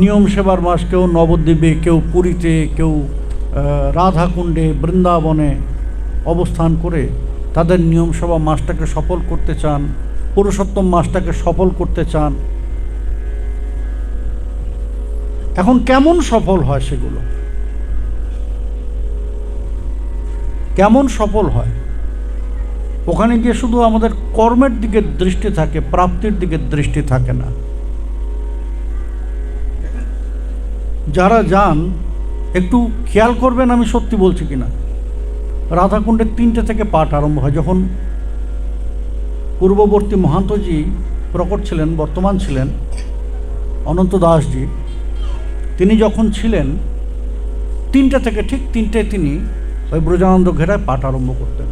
[SPEAKER 1] নিয়ম সেবার মাস কেউ নবদ্বীপে, কেউ পুরীতে, কেউ রাধাকুণ্ডে, বৃন্দাবনে অবস্থান করে তাদের নিয়ম সেবা মাসটাকে সফল করতে চান, পুরুষোত্তম মাসটাকে সফল করতে চান। এখন কেমন সফল হয় সেগুলো? কেমন সফল হয়? ওখানে গিয়ে শুধু আমাদের কর্মের দিকে দৃষ্টি থাকে, প্রাপ্তির দিকে দৃষ্টি থাকে না। যারা যান একটু খেয়াল করবেন, আমি সত্যি বলছি কিনা। রাধাকুণ্ডের 3টে থেকে পাঠ আরম্ভ হয়। যখন পূর্ববর্তী মহান্তজি প্রকট ছিলেন, বর্তমান ছিলেন অনন্ত দাসজি, তিনি যখন ছিলেন 3টে থেকে ঠিক 3টে তিনি ওই ব্রজানন্দ ঘেরায় পাঠ আরম্ভ করতেন।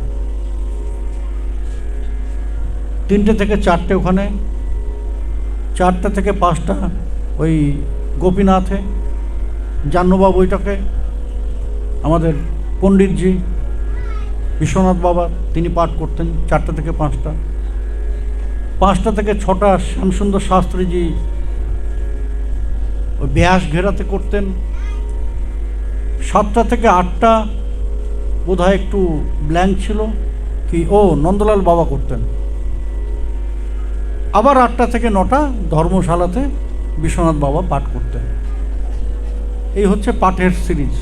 [SPEAKER 1] 3টে থেকে 4টে ওখানে, 4টে থেকে 5টা ওই গোপীনাথে, জাহ্নবাবু ওইটাকে আমাদের পণ্ডিতজি বিশ্বনাথ বাবা তিনি পাঠ করতেন 4টে থেকে 5টা। 5টা থেকে 6টা শ্যামসুন্দর শাস্ত্রীজি ওই ব্যাস ঘেরাতে করতেন। 7টা থেকে 8টা বোধহয় একটু ব্ল্যাঙ্ক ছিল, কি নন্দলাল বাবা করতেন। আবার 8টা থেকে 9টা ধর্মশালাতে বিশ্বনাথ বাবা পাঠ করতেন। এই হচ্ছে পাঠের সিরিজ,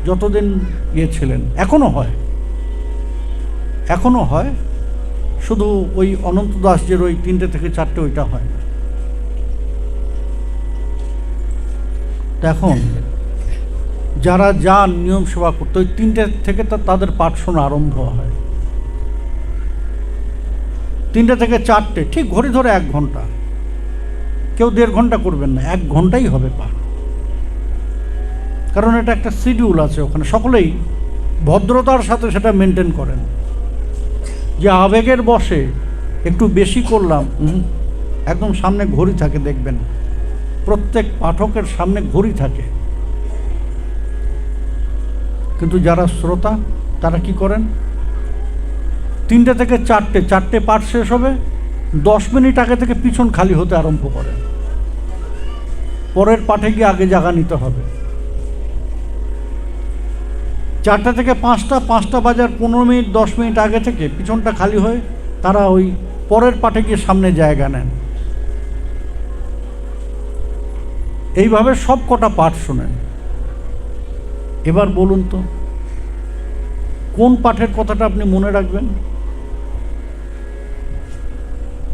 [SPEAKER 1] যতদিন গিয়েছিলেন। এখনও হয়, শুধু ওই অনন্ত দাসজির ওই 3টে থেকে 4টে ওইটা হয় না। এখন যারা যান নিয়ম সেবা করতে, ওই 3টে থেকে তাদের পাঠ শোনা আরম্ভ হয়। 3টে থেকে 4টে ঠিক ঘড়ি ধরে 1 ঘন্টা, কেউ 1.5 ঘন্টা করবেন না, 1 ঘন্টাই হবে পাঠ। কারণ এটা একটা শিডিউল আছে ওখানে, সকলেই ভদ্রতার সাথে সেটা মেনটেন করেন। যে আবেগের বশে একটু বেশি করলাম, একদম সামনে ঘড়ি থাকে, দেখবেন প্রত্যেক পাঠকের সামনে ঘড়ি থাকে। কিন্তু যারা শ্রোতা তারা কি করেন, 3টে থেকে 4টে পাঠ শেষ হবে, 10 মিনিট আগে থেকে পিছন খালি হতে আরম্ভ করেন। পরের পাঠে গিয়ে আগে জায়গা নিতে হবে। 4টা থেকে 5টা বাজার 15 মিনিট 10 মিনিট আগে থেকে পিছনটা খালি হয়ে তারা ওই পরের পাঠে গিয়ে সামনে জায়গা নেন। এইভাবে সব কটা পাঠ শোনেন। এবার বলুন তো, কোন পাঠের কথাটা আপনি মনে রাখবেন?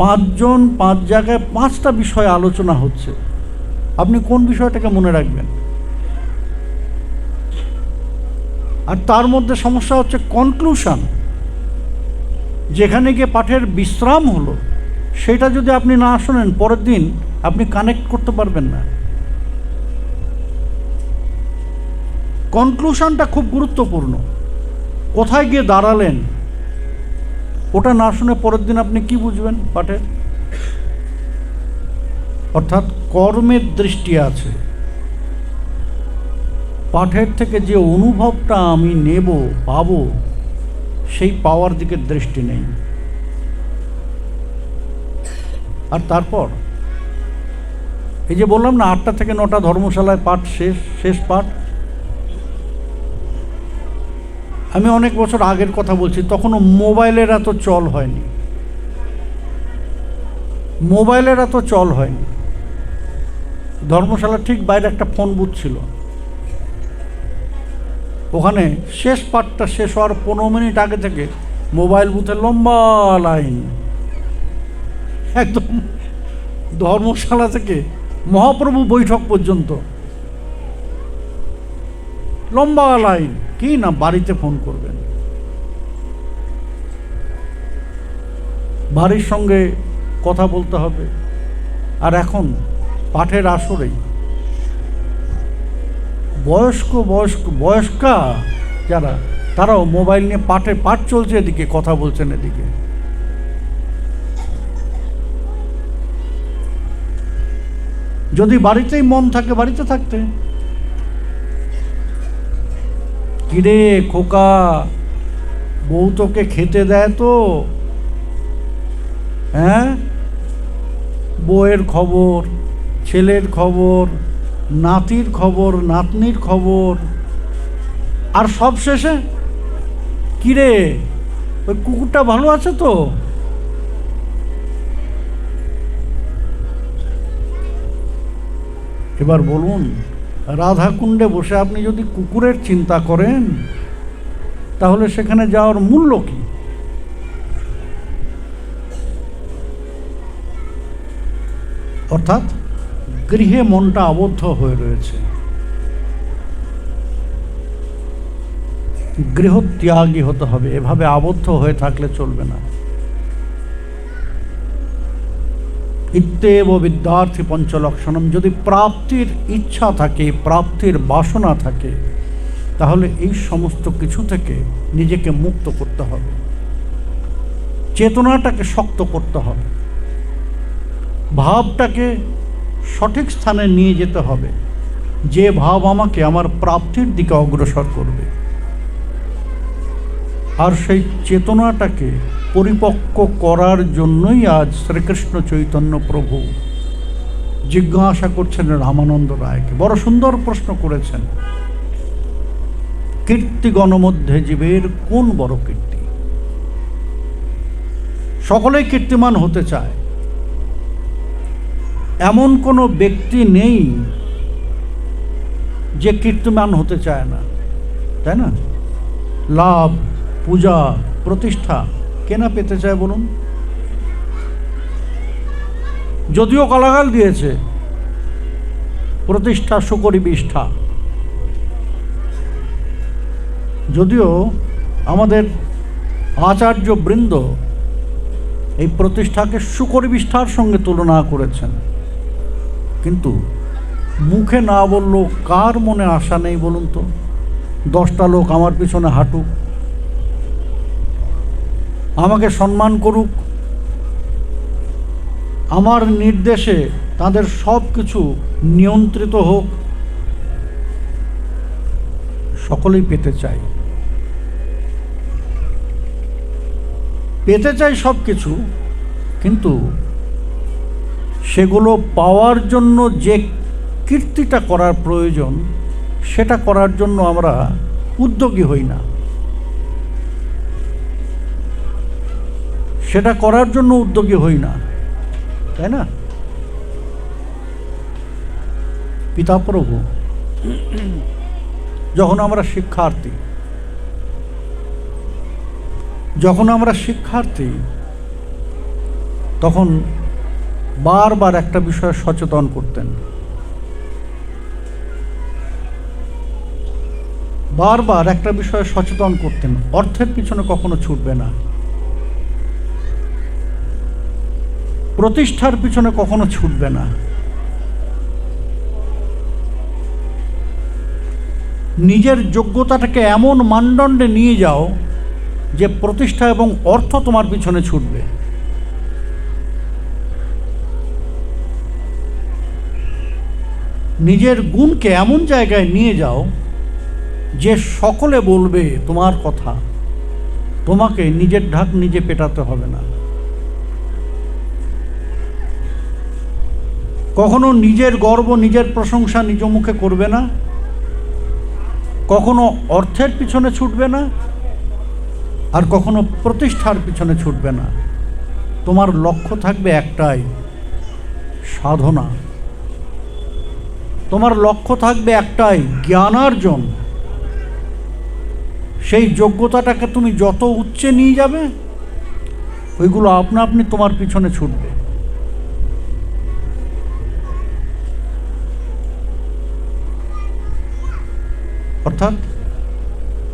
[SPEAKER 1] 5 জন 5 জায়গায় 5টা বিষয় আলোচনা হচ্ছে, আপনি কোন বিষয়টাকে মনে রাখবেন? আর তার মধ্যে সমস্যা হচ্ছে কনক্লুশন, যেখানে গিয়ে পাঠের বিশ্রাম হলো, সেটা যদি আপনি না শোনেন পরের দিন আপনি কানেক্ট করতে পারবেন না। কনক্লুশনটা খুব গুরুত্বপূর্ণ। কোথায় গিয়ে দাঁড়ালেন ওটা না শুনে পরের দিন আপনি কি বুঝবেন পাঠের? অর্থাৎ কর্মের দৃষ্টি আছে, পাঠের থেকে যে অনুভবটা আমি নেব পাবো, সেই পাওয়ার দিকে দৃষ্টি নেই। আর তারপর এই যে বললাম না 8টা থেকে 9টা ধর্মশালায় পাঠ শেষ পাঠ। আমি অনেক বছর আগের কথা বলছি, তখনও মোবাইলের এত চল হয়নি, ধর্মশালার ঠিক বাইরে একটা ফোন বুথ ছিল, ওখানে শেষ পাঠটা শেষ হওয়ার 15 মিনিট আগে থেকে মোবাইল বুথে লম্বা লাইন, একদম ধর্মশালা থেকে মহাপ্রভু বৈঠক পর্যন্ত লম্বা লাইন। কি না বাড়িতে ফোন করবেন, বাড়ির সঙ্গে কথা বলতে হবে। আর এখন পাঠের আসরেই বয়স্কা যারা, তারাও মোবাইল নিয়ে পাঠ চলছে, এদিকে কথা বলছেন এদিকে। যদি বাড়িতেই মন থাকে, বাড়িতে থাকতে। কিরে খোকা, বউ তোকে খেতে দেয় তো? হ্যাঁ, বউয়ের খবর, ছেলের খবর, নাতির খবর, নাতনির খবর, আর সব শেষে কিরে ওই কুকুরটা ভালো আছে তো? এবার বলুন, রাধাকুণ্ডে বসে আপনি যদি কুকুরের চিন্তা করেন, তাহলে সেখানে যাওয়ার মূল্য কি? অর্থাৎ গৃহে মনটা আবদ্ধ হয়ে রয়েছে। গৃহত্যাগী হতে হবে, এভাবে আবদ্ধ হয়ে থাকলে চলবে না। ইত্যেব বিদ্যার্থী পঞ্চলক্ষণম, যদি প্রাপ্তির ইচ্ছা থাকে, প্রাপ্তির বাসনা থাকে, তাহলে এই সমস্ত কিছু থেকে নিজেকে মুক্ত করতে হবে, চেতনাটাকে শক্ত করতে হবে, ভাবটাকে সঠিক স্থানে নিয়ে যেতে হবে, যে ভাব আমাকে আমার প্রাপ্তির দিকে অগ্রসর করবে। আর সেই চেতনাটাকে পরিপক্ক করার জন্যই আজ শ্রীকৃষ্ণ চৈতন্য প্রভু জিজ্ঞাসা করছেন রামানন্দ রায়কে। বড় সুন্দর প্রশ্ন করেছেন, কীর্তিগণ মধ্যে জীবের কোন বড় কীর্তি? সকলেই কীর্তিমান হতে চায়, এমন কোনো ব্যক্তি নেই যে কীর্তিমান হতে চায় না, তাই না? লাভ, পূজা, প্রতিষ্ঠা কে না পেতে চায় বলুন? যদিও গালাগাল দিয়েছে, প্রতিষ্ঠা সুকরি বিষ্ঠা, যদিও আমাদের আচার্য বৃন্দ এই প্রতিষ্ঠাকে সুকরি বিষ্ঠার সঙ্গে তুলনা করেছেন, কিন্তু মুখে না বললেও কার মনে আশা নেই বলুন তো? 10টা লোক আমার পিছনে হাঁটুক, আমাকে সম্মান করুক, আমার নির্দেশে তাদের সব কিছু নিয়ন্ত্রিত হোক, সকলেই পেতে চাই সব কিছু, কিন্তু সেগুলো পাওয়ার জন্য যে কীর্তিটা করার প্রয়োজন, সেটা করার জন্য আমরা উদ্যোগী হই না, সেটা করার জন্য উদ্যোগী হই না, তাই না? পিতা প্রভু, যখন আমরা শিক্ষার্থী তখন বারবার একটা বিষয়ে সচেতন করতেন, অর্থের পিছনে কখনো ছুটবে না, প্রতিষ্ঠার পিছনে কখনো ছুটবে না, নিজের যোগ্যতাটাকে এমন মানদণ্ডে নিয়ে যাও যে প্রতিষ্ঠা এবং অর্থ তোমার পিছনে ছুটবে। নিজের গুণকে এমন জায়গায় নিয়ে যাও যে সকলে বলবে তোমার কথা, তোমাকে নিজের ঢাক নিজে পেটাতে হবে না। কখনো নিজের গর্ব, নিজের প্রশংসা নিজ মুখে করবে না, কখনো অর্থের পিছনে ছুটবে না, আর কখনো প্রতিষ্ঠার পিছনে ছুটবে না। তোমার লক্ষ্য থাকবে একটাই, সাধনা। তোমার লক্ষ্য থাকবে একটাই, জ্ঞানার্জন। সেই যোগ্যতাটাকে তুমি যত উচ্চে নিয়ে যাবে, ওইগুলো আপনা আপনি তোমার পিছনে ছুটবে। অর্থাৎ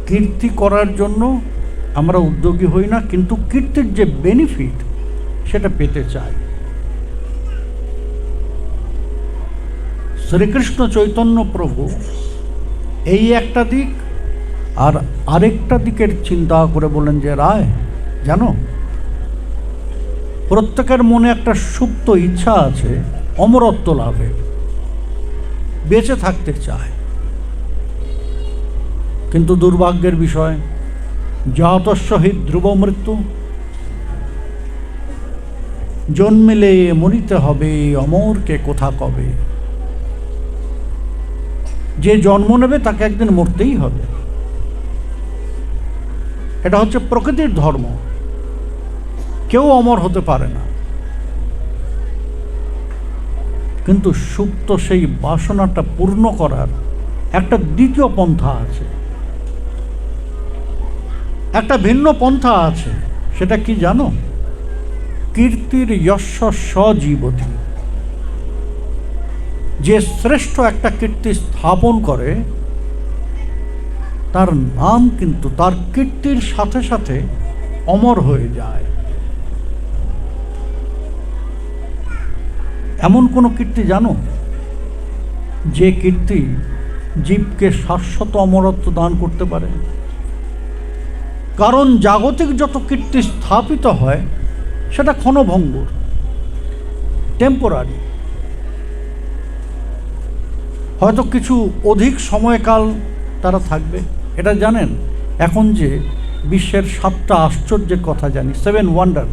[SPEAKER 1] কীর্তি করার জন্য আমরা উদ্যোগী হই না, কিন্তু কীর্তির যে বেনিফিট সেটা পেতে চাই। শ্রীকৃষ্ণ চৈতন্য প্রভু এই একটা দিক, আর আরেকটা দিকের চিন্তা করে বলেন যে রায়, জানো, প্রত্যেকের মনে একটা সুপ্ত ইচ্ছা আছে অমরত্ব লাভের, বেঁচে থাকতে চায়। কিন্তু দুর্ভাগ্যের বিষয়, জাতস্য হি ধ্রুব মৃত্যু, জন্মিলে মরিতে হবে, অমরকে কোথা কবে। যে জন্ম নেবে তাকে একদিন মরতেই হবে। এটা হচ্ছে প্রকৃতির ধর্ম, কেউ অমর হতে পারে না। কিন্তু সুপ্ত সেই বাসনাটা পূর্ণ করার একটা দ্বিতীয় পন্থা আছে, একটা ভিন্ন পন্থা আছে। সেটা কি জানো? কীর্তির যস্য সজীবতি। যে শ্রেষ্ঠ একটা কীর্তি স্থাপন করে, তার নাম কিন্তু তার কীর্তির সাথে সাথে অমর হয়ে যায়। এমন কোনো কীর্তি জানো যে কীর্তি জীবকে শাশ্বত অমরত্ব দান করতে পারে? কারণ জাগতিক যত কীর্তি স্থাপিত হয় সেটা ক্ষণভঙ্গুর, টেম্পোরারি। হয়তো কিছু অধিক সময়কাল তারা থাকবে। এটা জানেন, এখন যে বিশ্বের 7টা আশ্চর্যের কথা জানি, 7 ওয়ান্ডার,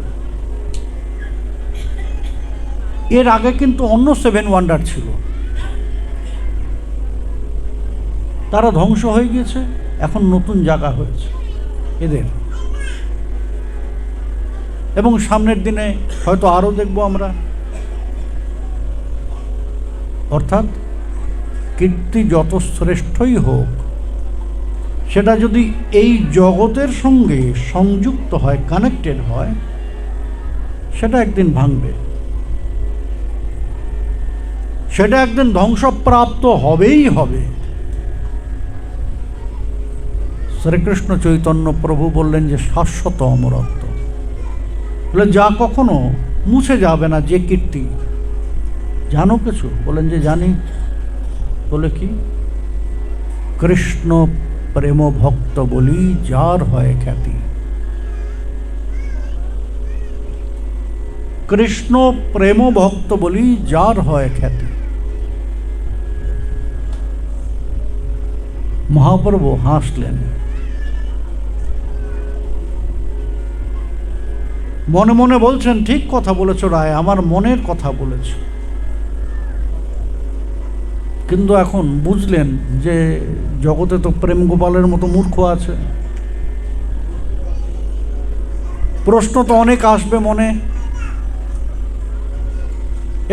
[SPEAKER 1] এর আগে কিন্তু অন্য 7 ওয়ান্ডার ছিল। তারা ধ্বংস হয়ে গিয়েছে, এখন নতুন জায়গা হয়েছে এদের। এবং সামনের দিনে হয়তো আরও দেখব আমরা। অর্থাৎ কীর্তি যত শ্রেষ্ঠই হোক, সেটা যদি এই জগতের সঙ্গে সংযুক্ত হয়, কানেক্টেড হয়, সেটা একদিন ভাঙবে, সেটা একদিন ধ্বংসপ্রাপ্ত হবেই হবে। শ্রীকৃষ্ণ চৈতন্য প্রভু বললেন যে শাশ্বত অমরত্ব, বলে যা কখনো মুছে যাবে না। যে কীর্তি, জানো কিছু? বলেন যে জানি। বলে কি? কৃষ্ণ প্রেম ভক্ত বলি যার হয় খ্যাতি। কৃষ্ণ প্রেম ভক্ত বলি যার হয় খ্যাতি। মহাপ্রভু হাসলেন, মনে মনে বলছেন, ঠিক কথা বলেছ রায়, আমার মনের কথা বলেছ। কিন্তু এখন বুঝলেন যে জগতে তো প্রেম গোপালের মতো মূর্খ আছে। প্রশ্ন তো অনেক আসবে মনে।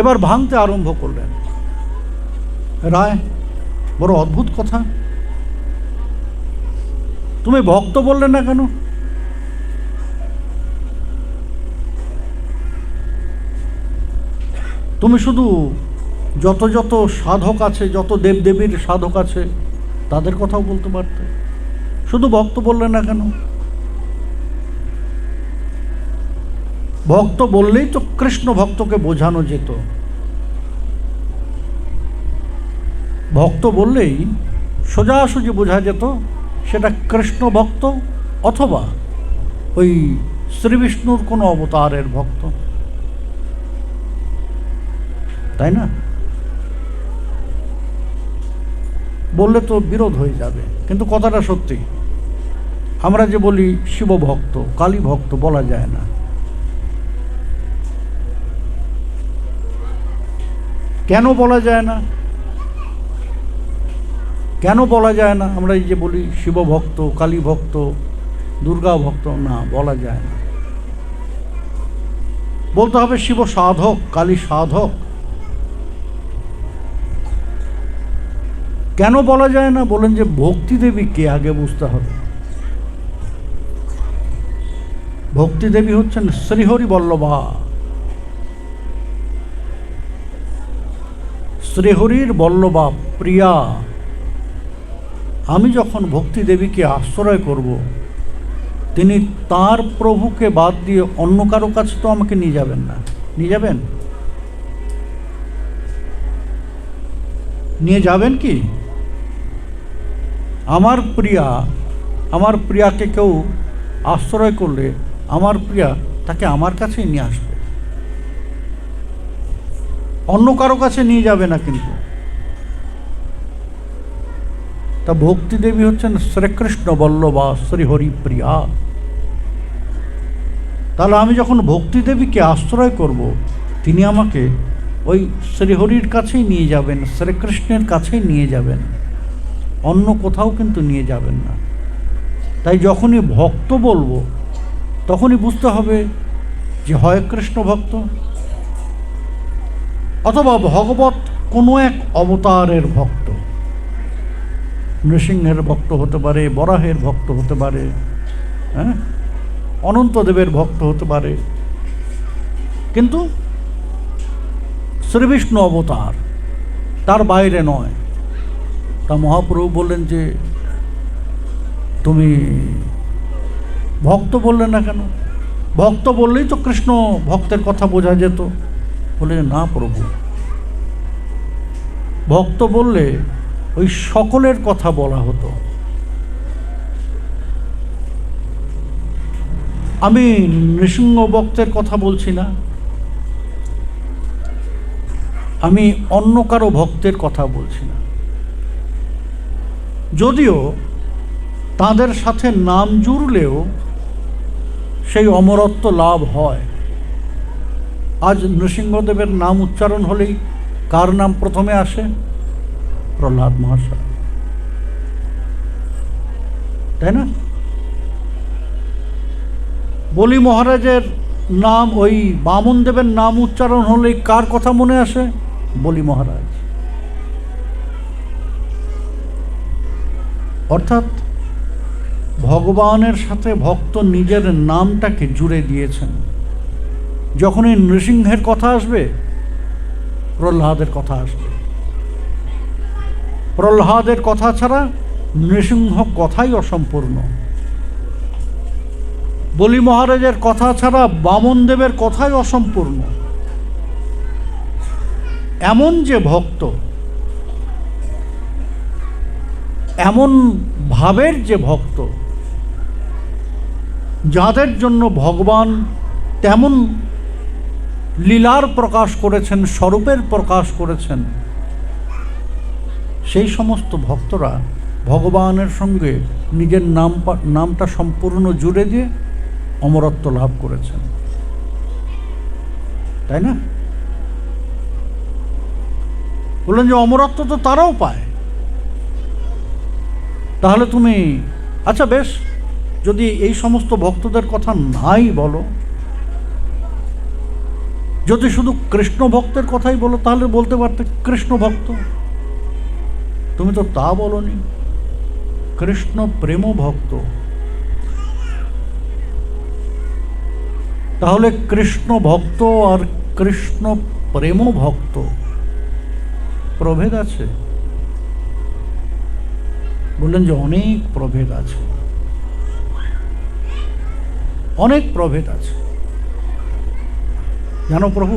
[SPEAKER 1] এবার ভাঙতে আরম্ভ করলেন। রায়, বড় অদ্ভুত কথা, তুমি ভক্ত বললে না কেন? তুমি শুধু যত যত সাধক আছে, যত দেবদেবীর সাধক আছে, তাদের কথাও বলতে পারতে, শুধু ভক্ত বললে না কেন? ভক্ত বললেই তো কৃষ্ণ ভক্তকে বোঝানো যেত। ভক্ত বললেই সোজাসুজি বোঝা যেত সেটা কৃষ্ণ ভক্ত অথবা ওই শ্রীবিষ্ণুর কোনো অবতারের ভক্ত, তাই না? বললে তো বিরোধ হয়ে যাবে, কিন্তু কথাটা সত্যি। আমরা যে বলি শিব ভক্ত, কালী ভক্ত, বলা যায় না। কেন বলা যায় না? কেন বলা যায় না? আমরা এই যে বলি শিব ভক্ত, কালী ভক্ত, দুর্গা ভক্ত, না, বলা যায় না। বলতে হবে শিব সাধক, কালী সাধক। কেন বলা যায় না? বলেন যে ভক্তি দেবী কে আগে বুঝতে হবে। ভক্তি দেবী হচ্ছেন শ্রীহরি বল্লভা, শ্রীহরির বল্লভা, প্রিয়া। আমি যখন ভক্তি দেবীকে আশ্রয় করব, তিনি তার প্রভুকে বাদ দিয়ে অন্য কারো কাছে তো আমাকে নিয়ে যাবেন না। নিয়ে যাবেন? নিয়ে যাবেন কি? আমার প্রিয়াকে কেউ আশ্রয় করলে আমার প্রিয়া তাকে আমার কাছেই নিয়ে আসবে, অন্য কারো কাছে নিয়ে যাবে না। কিন্তু তা ভক্তি দেবী হচ্ছেন শ্রীকৃষ্ণ বল্লভা, শ্রীহরি প্রিয়া। তাহলে আমি যখন ভক্তি দেবীকে আশ্রয় করব, তিনি আমাকে ওই শ্রীহরির কাছেই নিয়ে যাবেন, শ্রীকৃষ্ণের কাছেই নিয়ে যাবেন, অন্য কোথাও কিন্তু নিয়ে যাবেন না। তাই যখনই ভক্ত বলবো, তখনই বুঝতে হবে যে হয় কৃষ্ণ ভক্ত, অথবা ভগবত কোনো এক অবতারের ভক্ত। নৃসিংহের ভক্ত হতে পারে, বরাহের ভক্ত হতে পারে, হ্যাঁ, অনন্তদেবের ভক্ত হতে পারে, কিন্তু শ্রীবিষ্ণু অবতার, তার বাইরে নয়। তা মহাপ্রভু বললেন যে তুমি ভক্ত বললে না কেন? ভক্ত বললেই তো কৃষ্ণ ভক্তের কথা বোঝা যেত। বলে না প্রভু, ভক্ত বললে ওই সকলের কথা বলা হতো। আমি নৃসিংহ ভক্তের কথা বলছি না, আমি অন্য কারো ভক্তের কথা বলছি না। যদিও তাদের সাথে নাম জুড়লেও সেই অমরত্ব লাভ হয়। আজ নৃসিংহদেবের নাম উচ্চারণ হলেই কার নাম প্রথমে আসে? প্রহ্লাদ মহাশয়, তাই না? বলি মহারাজের নাম, ওই বামন দেবের নাম উচ্চারণ হলেই কার কথা মনে আসে? বলি মহারাজ। অর্থাৎ ভগবানের সাথে ভক্ত নিজের নামটাকে জুড়ে দিয়েছেন। যখনই নৃসিংহের কথা আসবে, প্রহ্লাদের কথা আসবে। প্রহ্লাদের কথা ছাড়া নৃসিংহ কথাই অসম্পূর্ণ। বলি মহারাজের কথা ছাড়া বামন দেবের কথাই অসম্পূর্ণ। এমন যে ভক্ত, এমন ভাবের যে ভক্ত, যাদের জন্য ভগবান তেমন লীলার প্রকাশ করেছেন, স্বরূপের প্রকাশ করেছেন, সেই সমস্ত ভক্তরা ভগবানের সঙ্গে নিজের নামটা সম্পূর্ণ জুড়ে দিয়ে অমরত্ব লাভ করেছেন, তাই না? বললেন যে অমরত্ব তো তারাও পায়। তাহলে তুমি, আচ্ছা বেশ, যদি এই সমস্ত ভক্তদের কথা নাই বলো, যদি শুধু কৃষ্ণ ভক্তের কথাই বলো, তাহলে বলতে পারতে কৃষ্ণ ভক্ত। তুমি তো তা বলনি, কৃষ্ণ প্রেম ভক্ত। তাহলে কৃষ্ণ ভক্ত আর কৃষ্ণ প্রেম ভক্ত প্রভেদ আছে? বললেন যে অনেক প্রভেদ আছে, অনেক প্রভেদ আছে। জানো প্রভু,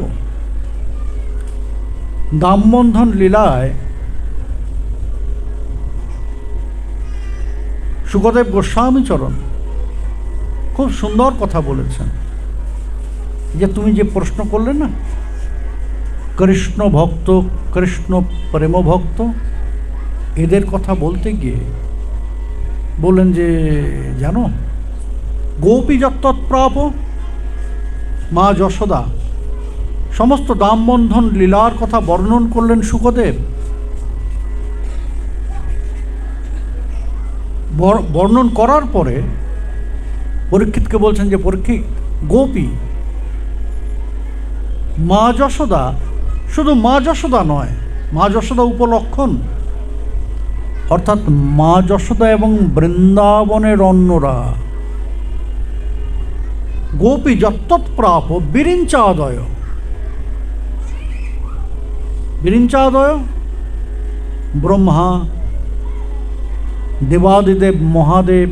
[SPEAKER 1] দামবন্ধন লীলায় শুকদেব গোস্বামী চরণ খুব সুন্দর কথা বলেছেন। যে তুমি যে প্রশ্ন করলে না, কৃষ্ণ ভক্ত, কৃষ্ণ প্রেম ভক্ত, এদের কথা বলতে গিয়ে বললেন যে জানো, গোপী যত্তৎপ্রাপ মা যশোদা সমস্ত দামবন্ধন লীলার কথা বর্ণন করলেন শুকদেব। বর্ণন করার পরে পরীক্ষিতকে বলছেন যে পরীক্ষিত, গোপী মা যশোদা শুধু মা যশোদা নয়, মা যশোদা উপলক্ষণ, অর্থাৎ মা যশোদা এবং বৃন্দাবনের অন্যরা গোপী যত্তৎপ্রাপ বিরিঞ্চাদয়। বিরিঞ্চাদয় ব্রহ্মা, দেবাদিদেব মহাদেব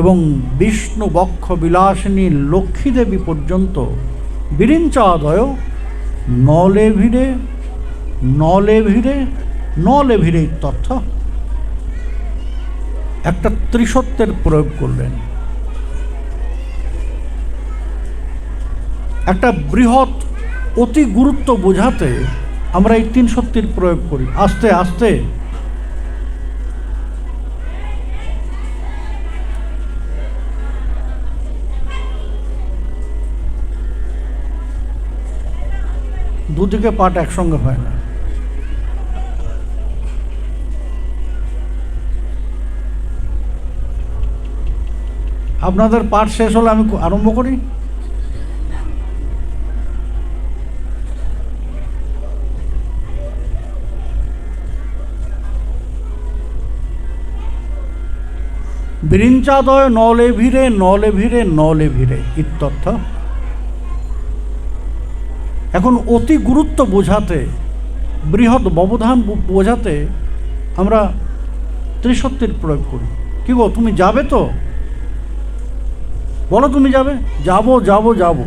[SPEAKER 1] এবং বিষ্ণু বক্ষ বিলাসিনী লক্ষ্মী দেবী পর্যন্ত বিরিঞ্চাদয় নলে ভিড়ে নলে ভিড়ে নলে ভিড়ে ইত্যর্থ একটা ত্রিসত্যের প্রয়োগ করলেন। একটা বৃহৎ অতি গুরুত্ব বোঝাতে আমরা এই তিন সত্যের প্রয়োগ করি। আস্তে আস্তে দুদিকে পাঠ একসঙ্গে হয় না। আপনাদের পাঠ শেষ হলে আমি আরম্ভ করি। বিরিঞ্চাদয় নলে ভিড়ে নলে ভিড়ে নলে ভিড়ে ইত্যর্থ। এখন অতি গুরুত্ব বোঝাতে, বৃহৎ ব্যবধান বোঝাতে আমরা ত্রিসত্যের প্রয়োগ করি। কি গো, তুমি যাবে তো? বলো তুমি যাবে? যাব যাব যাব।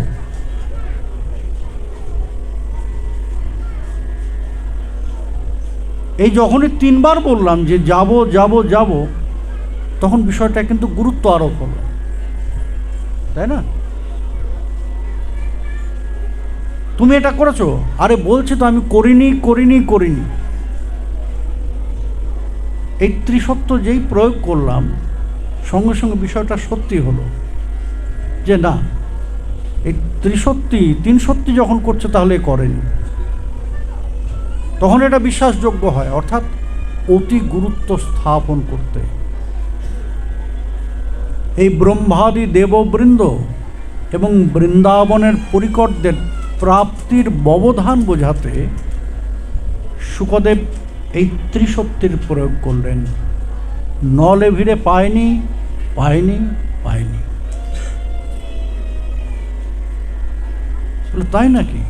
[SPEAKER 1] এই যখনই তিনবার বললাম যে যাব যাব যাব, তখন বিষয়টা কিন্তু গুরুত্ব আরোপ হলো, তাই না? তুমি এটা করেছো? আরে বলছি তো আমি করিনি করিনি করিনি। এই ত্রিসত্য যেই প্রয়োগ করলাম, সঙ্গে সঙ্গে বিষয়টা সত্যি হলো যে না, এই ত্রিসত্যি তিন সত্যি যখন করছে তাহলে করেনি, তখন এটা বিশ্বাসযোগ্য হয়। অর্থাৎ অতি গুরুত্ব স্থাপন করতে এই ব্রহ্মাদি দেববৃন্দ এবং বৃন্দাবনের পরিকরদের প্রাপ্তির ব্যবধান বোঝাতে শুকদেব এই ত্রিসত্যের প্রয়োগ করলেন। নলে ভিড়ে পায়নি পায়নি পায়নি। তাই নাকি?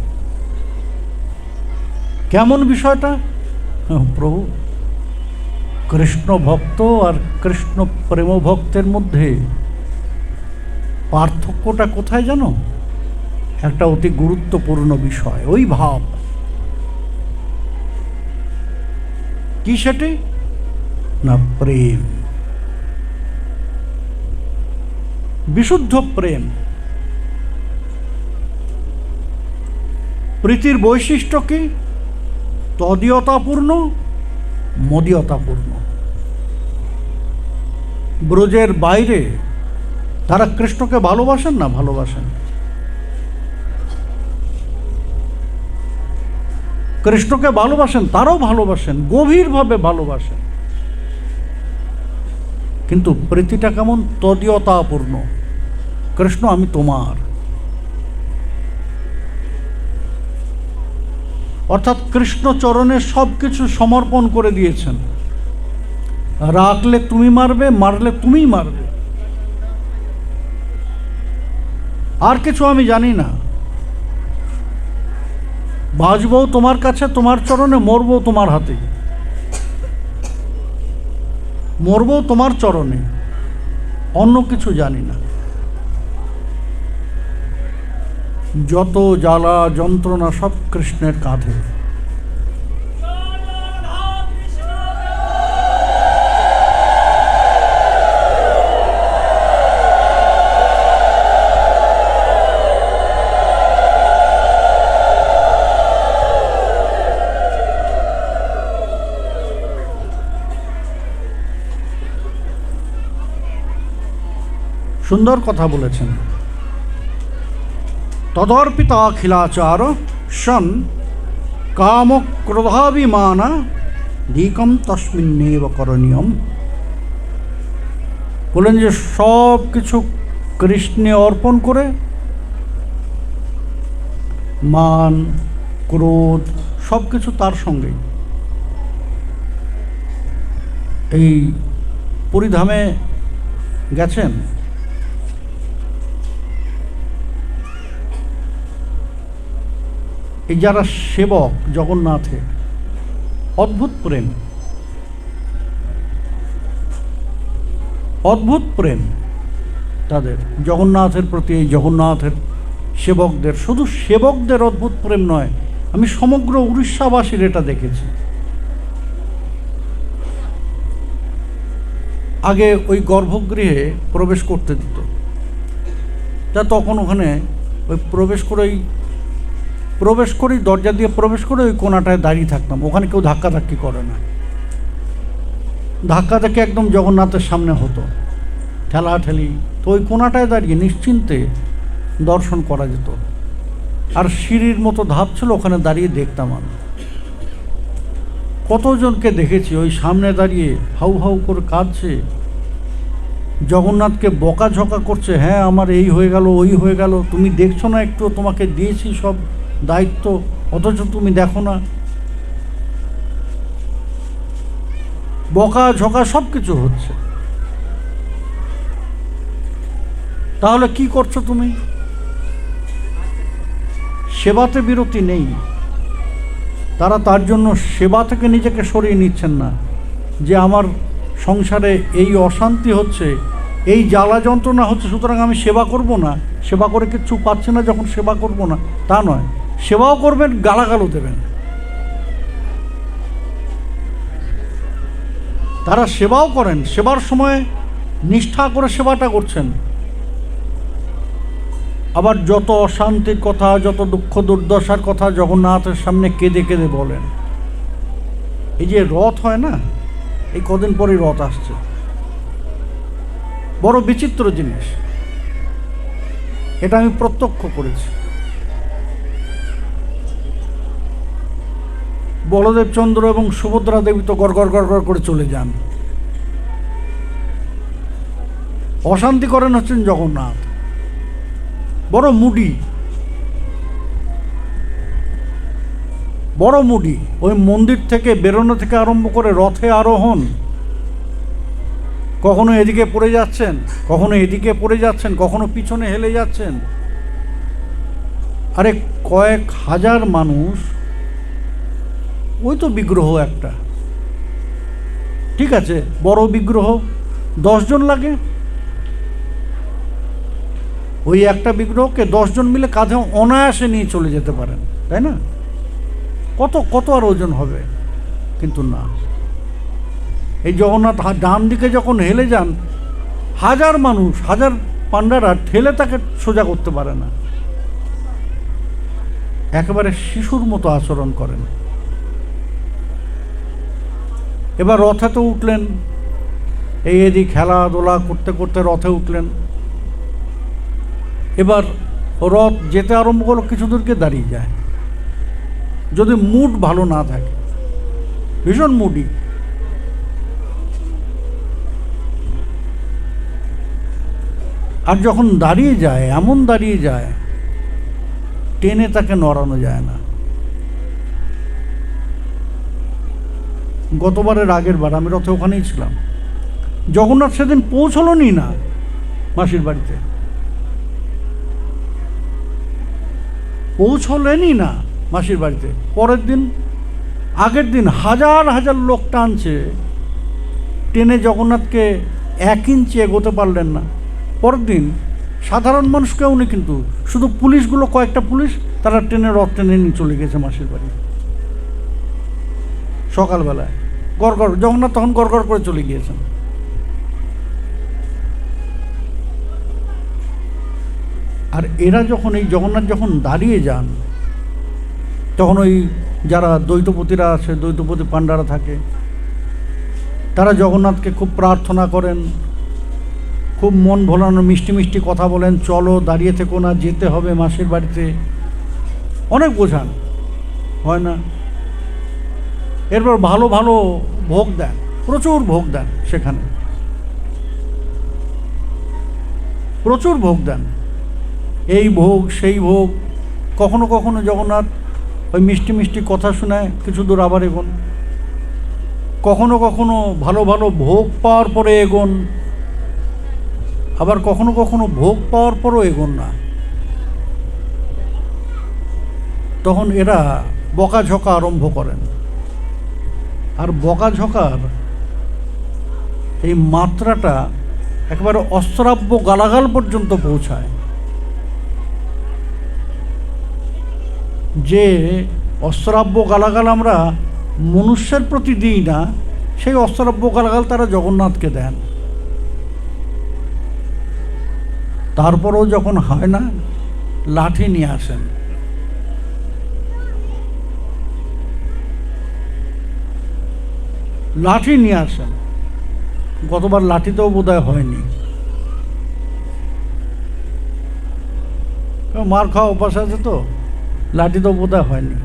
[SPEAKER 1] কেমন বিষয়টা? প্রভু, কৃষ্ণ ভক্ত আর কৃষ্ণ প্রেম ভক্তের মধ্যে পার্থক্যটা কোথায় জানো? একটা অতি গুরুত্বপূর্ণ বিষয়, ওই ভাব। কি সেটি? না, প্রেম, বিশুদ্ধ প্রেম। প্রীতির বৈশিষ্ট্য কি? তদীয়তাপূর্ণ, মদীয়তাপূর্ণ। ব্রজের বাইরে তারা কৃষ্ণকে ভালোবাসেন না? ভালোবাসেন। কৃষ্ণকে ভালোবাসেন, তারাও ভালোবাসেন, গভীরভাবে ভালোবাসেন, কিন্তু প্রীতিটা কেমন? তদীয়তাপূর্ণ। কৃষ্ণ, আমি তোমার। অর্থাৎ কৃষ্ণ চরণে সব কিছু সমর্পণ করে দিয়েছেন। রাখলে তুমি মারবে, মারলে তুমিই মারবে, আর কিছু আমি জানি না। বাঁচবও তোমার কাছে, তোমার চরণে, মরবও তোমার হাতে, মরবও তোমার চরণে, অন্য কিছু জানি না। যত জ্বালা যন্ত্রণা সব কৃষ্ণের কাঁধে। সুন্দর কথা বলেছেন। তদর্পিতাখিলাচার সন কামক্রোধাভিমানা দীকম তস্মিন্নেব করণীয়ম। বলেন যে সব কিছু কৃষ্ণে অর্পণ করে মান ক্রোধ সব কিছু তার সঙ্গেই। এই পুরীধামে গেছেন? এই যারা সেবক জগন্নাথের, অদ্ভুত প্রেম, অদ্ভুত প্রেম তাদের জগন্নাথের প্রতি। এই জগন্নাথের সেবকদের, শুধু সেবকদের অদ্ভুত প্রেম নয়, আমি সমগ্র উড়িষ্যাবাসীর এটা দেখেছি। আগে ওই গর্ভগৃহে প্রবেশ করতে দিত, তা তখন ওখানে ওই প্রবেশ করেই দরজা দিয়ে প্রবেশ করে ওই কোনাটায় দাঁড়িয়ে থাকতাম। ওখানে কেউ ধাক্কাধাক্কি করে না, ধাক্কাধাক্কি একদম জগন্নাথের সামনে হতো, ঠেলাঠেলি। তো ওই কোনাটায় দাঁড়িয়ে নিশ্চিন্তে দর্শন করা যেত। আর সিঁড়ির মতো ধাপ ছিল, ওখানে দাঁড়িয়ে দেখতাম আমি। কতজনকে দেখেছি ওই সামনে দাঁড়িয়ে হাউ হাউ করে কাঁদছে, জগন্নাথকে বকাঝকা করছে, হ্যাঁ আমার এই হয়ে গেল ওই হয়ে গেল, তুমি দেখছো না একটু, তোমাকে দিয়েছি সব দায়িত্ব, অথচ তুমি দেখো না। বকাঝকা সব কিছু হচ্ছে। তাহলে কি করছো তুমি? সেবাতে বিরতি নেই। তারা তার জন্য সেবা থেকে নিজেকে সরিয়ে নিচ্ছেন না, যে আমার সংসারে এই অশান্তি হচ্ছে, এই জ্বালা যন্ত্রণা হচ্ছে, সুতরাং আমি সেবা করব না, সেবা করে কিচ্ছু পাচ্ছি না যখন সেবা করব না, তা নয়। সেবাও করবেন, গালাগালও দেবেন। তারা সেবাও করেন, সেবার সময় নিষ্ঠা করে সেবাটা করছেন, আবার যত অশান্তির কথা, যত দুঃখ দুর্দশার কথা জগন্নাথের সামনে কেঁদে কেঁদে বলেন। এই যে রথ হয় না, এই কদিন পরেই রথ আসছে, বড় বিচিত্র জিনিস। এটা আমি প্রত্যক্ষ করেছি। বলদেব চন্দ্র এবং সুভদ্রা দেবী তো গড় গড় গড় গড় করে চলে যান, অশান্তি করেন হচ্ছেন জগন্নাথ। বড় মুডি, বড় মুডি। ওই মন্দির থেকে বেরোনো থেকে আরম্ভ করে রথে আরোহণ, কখনো এদিকে পড়ে যাচ্ছেন, কখনো এদিকে পড়ে যাচ্ছেন, কখনো পিছনে হেলে যাচ্ছেন। আরে কয়েক হাজার মানুষ, ওই তো বিগ্রহ একটা, ঠিক আছে, বড় বিগ্রহ, 10 জন লাগে। ওই একটা বিগ্রহকে 10 জন মিলে কাঁধে অনায়াসে নিয়ে চলে যেতে পারেন, তাই না? কত কত আর ওজন হবে, কিন্তু না। এই জগন্নাথ ডান দিকে যখন হেলে যান, হাজার মানুষ, হাজার পান্ডারা ঠেলে তাকে সোজা করতে পারে না, একেবারে শিশুর মতো আচরণ করেন। এবার রথে তো উঠলেন, এই এদিক খেলাধুলা করতে করতে রথে উঠলেন। এবার রথ যেতে আরম্ভ করলো, কিছু দূরকে দাঁড়িয়ে যায়। যদি মুড ভালো না থাকে, ভীষণ মুডি, আর যখন দাঁড়িয়ে যায়, এমন দাঁড়িয়ে যায় টেনে তাকে নড়ানো যায় না। গতবারের আগের বার আমি রথে ওখানেই ছিলাম, জগন্নাথ সেদিন পৌঁছলনি না মাসির বাড়িতে, পৌঁছলেনই না মাসির বাড়িতে। পরের দিন, আগের দিন হাজার হাজার লোক টানছে, টেনে জগন্নাথকে 1 ইঞ্চি এগোতে পারলেন না। পরের দিন সাধারণ মানুষ কেউ নেই, কিন্তু শুধু পুলিশগুলো, কয়েকটা পুলিশ, তারা ট্রেনে রথ টেনে নিয়ে চলে গেছে মাসির বাড়ি সকালবেলায়। গড় গড়, জগন্নাথ তখন গড় গড় করে চলে গিয়েছেন। আর এরা যখন, এই জগন্নাথ যখন দাঁড়িয়ে যান, তখন ওই যারা দ্বৈতপতিরা আছে, দ্বৈতপতি পাণ্ডারা থাকে, তারা জগন্নাথকে খুব প্রার্থনা করেন, খুব মন ভোলানো মিষ্টি মিষ্টি কথা বলেন, চলো দাঁড়িয়ে থেকো না, যেতে হবে মাসির বাড়িতে, অনেক বোঝান, হয় না। এরপর ভালো ভালো ভোগ দেন, প্রচুর ভোগ দেন, সেখানে প্রচুর ভোগ দেন, এই ভোগ সেই ভোগ। কখনো কখনো জগন্নাথ ওই মিষ্টি মিষ্টি কথা শোনায়, কিছু দূর আবার এগোন। কখনো কখনো ভালো ভালো ভোগ পাওয়ার পরে এগোন, আবার কখনো কখনো ভোগ পাওয়ার পরও এগোন না। তখন এরা বকাঝকা আরম্ভ করেন, আর বকাঝকার এই মাত্রাটা একেবারে অশ্রাব্য গালাগাল পর্যন্ত পৌঁছায়। যে অশ্রাব্য গালাগাল আমরা মনুষ্যের প্রতি দিই না, সেই অশ্রাব্য গালাগাল তারা জগন্নাথকে দেন। তারপরেও যখন হয় না, লাঠি নিয়ে আসেন। লাঠি নিয়ে আসেন। গতবার লাঠিতেও বোধহয় হয়নি, মার খাওয়া অভ্যাস আছে তো, লাঠিতেও বোধহয় হয়নি,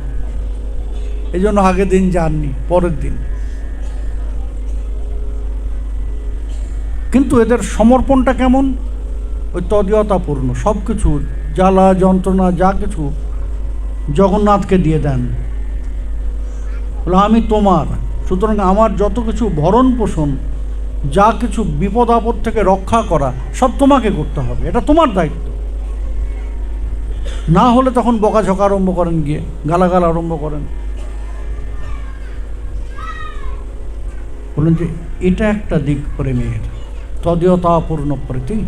[SPEAKER 1] এই জন্য আগের দিন যাননি, পরের দিন। কিন্তু এদের সমর্পণটা কেমন, ওই তদীয়তাপূর্ণ। সব কিছু জ্বালা যন্ত্রণা যা কিছু জগন্নাথকে দিয়ে দেন, বলে আমি তোমার, সুতরাং আমার যত কিছু ভরণ পোষণ, যা কিছু বিপদ আপদ থেকে রক্ষা করা, সব তোমাকে করতে হবে, এটা তোমার দায়িত্ব। না হলে তখন বকাঝকা আরম্ভ করেন, গিয়ে গালাগাল আরম্ভ করেন। বলুন যে এটা একটা দিক প্রেমের, তদীয়তাপূর্ণ প্রীতি।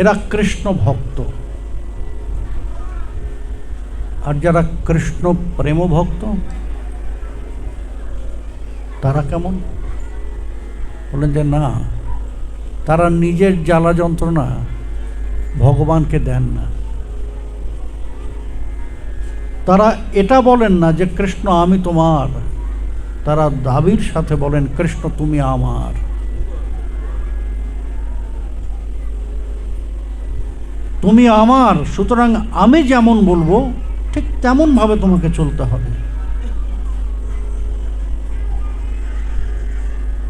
[SPEAKER 1] এরা কৃষ্ণ ভক্ত। আর যারা কৃষ্ণ প্রেম ভক্ত, তারা কেমন? বলেন যে না, তারা নিজের জ্বালা যন্ত্রণা ভগবানকে দেন না। তারা এটা বলেন না যে কৃষ্ণ আমি তোমার, তারা দাবির সাথে বলেন কৃষ্ণ তুমি আমার। তুমি আমার, সুতরাং আমি যেমন বলবো ঠিক তেমনভাবে তোমাকে চলতে হবে।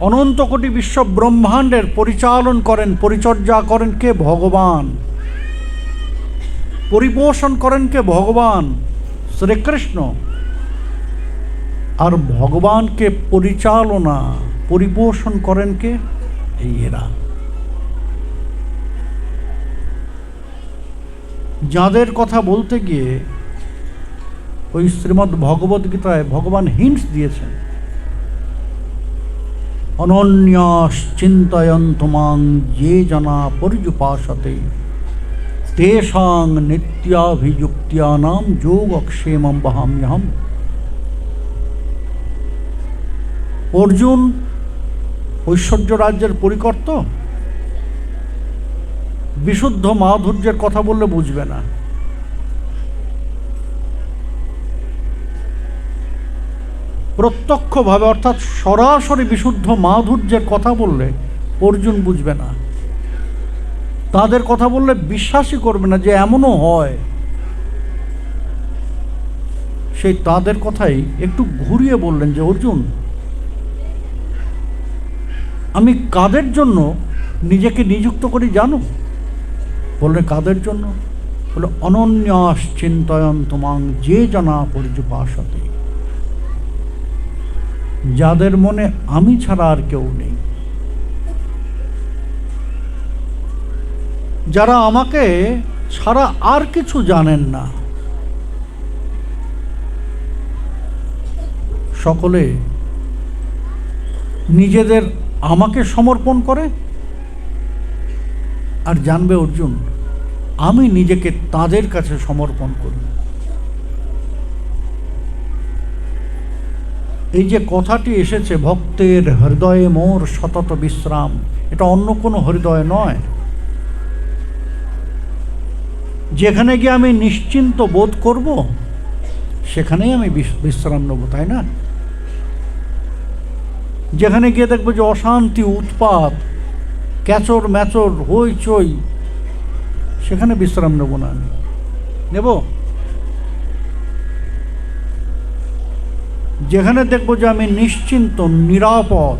[SPEAKER 1] অনন্ত কোটি বিশ্ব ব্রহ্মাণ্ডের পরিচালন করেন, পরিচর্যা করেন কে? ভগবান। পরিপোষণ করেন কে? ভগবান শ্রীকৃষ্ণ। আর ভগবানকে পরিচালনা পরিপোষণ করেন কে? এই এরা, যাদের কথা বলতে গিয়ে ওই শ্রীমদ্ ভগবদ গীতায় ভগবান হিন্টস দিয়েছেন, অনন্যাস চিন্তয়ন্ত মাং যে জনা পর্যুপাসতে তেষাং নিত্যাভিযুক্তিয়ানাম যোগক্ষেমম বহাম্যহম। অর্জুন ঐশ্বর্য রাজ্যের পরিকর্ত, বিশুদ্ধ মাধুর্যের কথা বললে বুঝবে না। প্রত্যক্ষভাবে অর্থাৎ সরাসরি বিশুদ্ধ মাধুর্যের কথা বললে অর্জুন বুঝবে না। তাদের কথা বললে বিশ্বাসই করবে না যে এমনও হয়। সেই তাদের কথাই একটু ঘুরিয়ে বললেন যে অর্জুন, আমি কাদের জন্য নিজেকে নিযুক্ত করি জানো? বললে কাদের জন্য? বলে অনন্যাস চিন্তয়ন্ত মাং যে জনা পর্যুপাসতে, যাদের মনে আমি ছাড়া আর কেউ নেই, যারা আমাকে ছাড়া আর কিছু জানেন না, সকলে নিজেদের আমাকে সমর্পণ করে। আর জানবে অর্জুন, আমি নিজেকে তাদের কাছে সমর্পণ করি। এই যে কথাটি এসেছে, ভক্তের হৃদয়ে মোর সতত বিশ্রাম, এটা অন্য কোনো হৃদয় নয়। যেখানে গিয়ে আমি নিশ্চিন্ত বোধ করব, সেখানেই আমি বিশ্রাম নেব, তাই না? যেখানে গিয়ে দেখবো যে অশান্তি উৎপাত, ক্যাচর ম্যাচর হইচই, সেখানে বিশ্রাম নেব না। আমি নেব যেখানে দেখব যে আমি নিশ্চিন্ত নিরাপদ,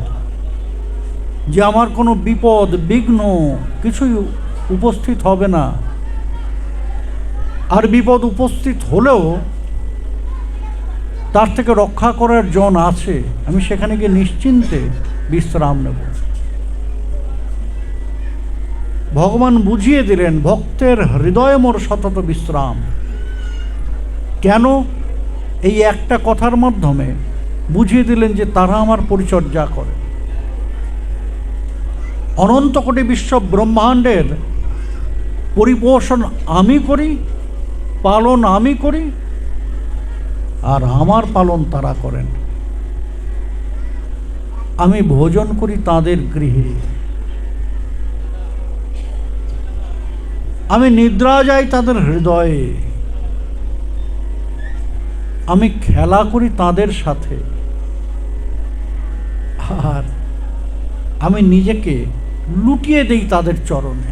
[SPEAKER 1] যে আমার কোনো বিপদ বিঘ্ন কিছুই উপস্থিত হবে না, আর বিপদ উপস্থিত হলেও তার থেকে রক্ষা করার জন আছে, আমি সেখানে গিয়ে নিশ্চিন্তে বিশ্রাম নেব। ভগবান বুঝিয়ে দিলেন ভক্তের হৃদয়ে মোর সতত বিশ্রাম। কেন? এই একটা কথার মাধ্যমে বুঝিয়ে দিলেন যে তারা আমার পরিচর্যা করে। অনন্ত কোটি বিশ্ব ব্রহ্মাণ্ডের পরিপোষণ আমি করি, পালন আমি করি, আর আমার পালন তারা করেন। আমি ভোজন করি তাদের গৃহে, আমি নিদ্রা যাই তাদের হৃদয়ে, আমি খেলা করি তাদের সাথে, আর আমি নিজেকে লুটিয়ে দেই তাদের চরণে।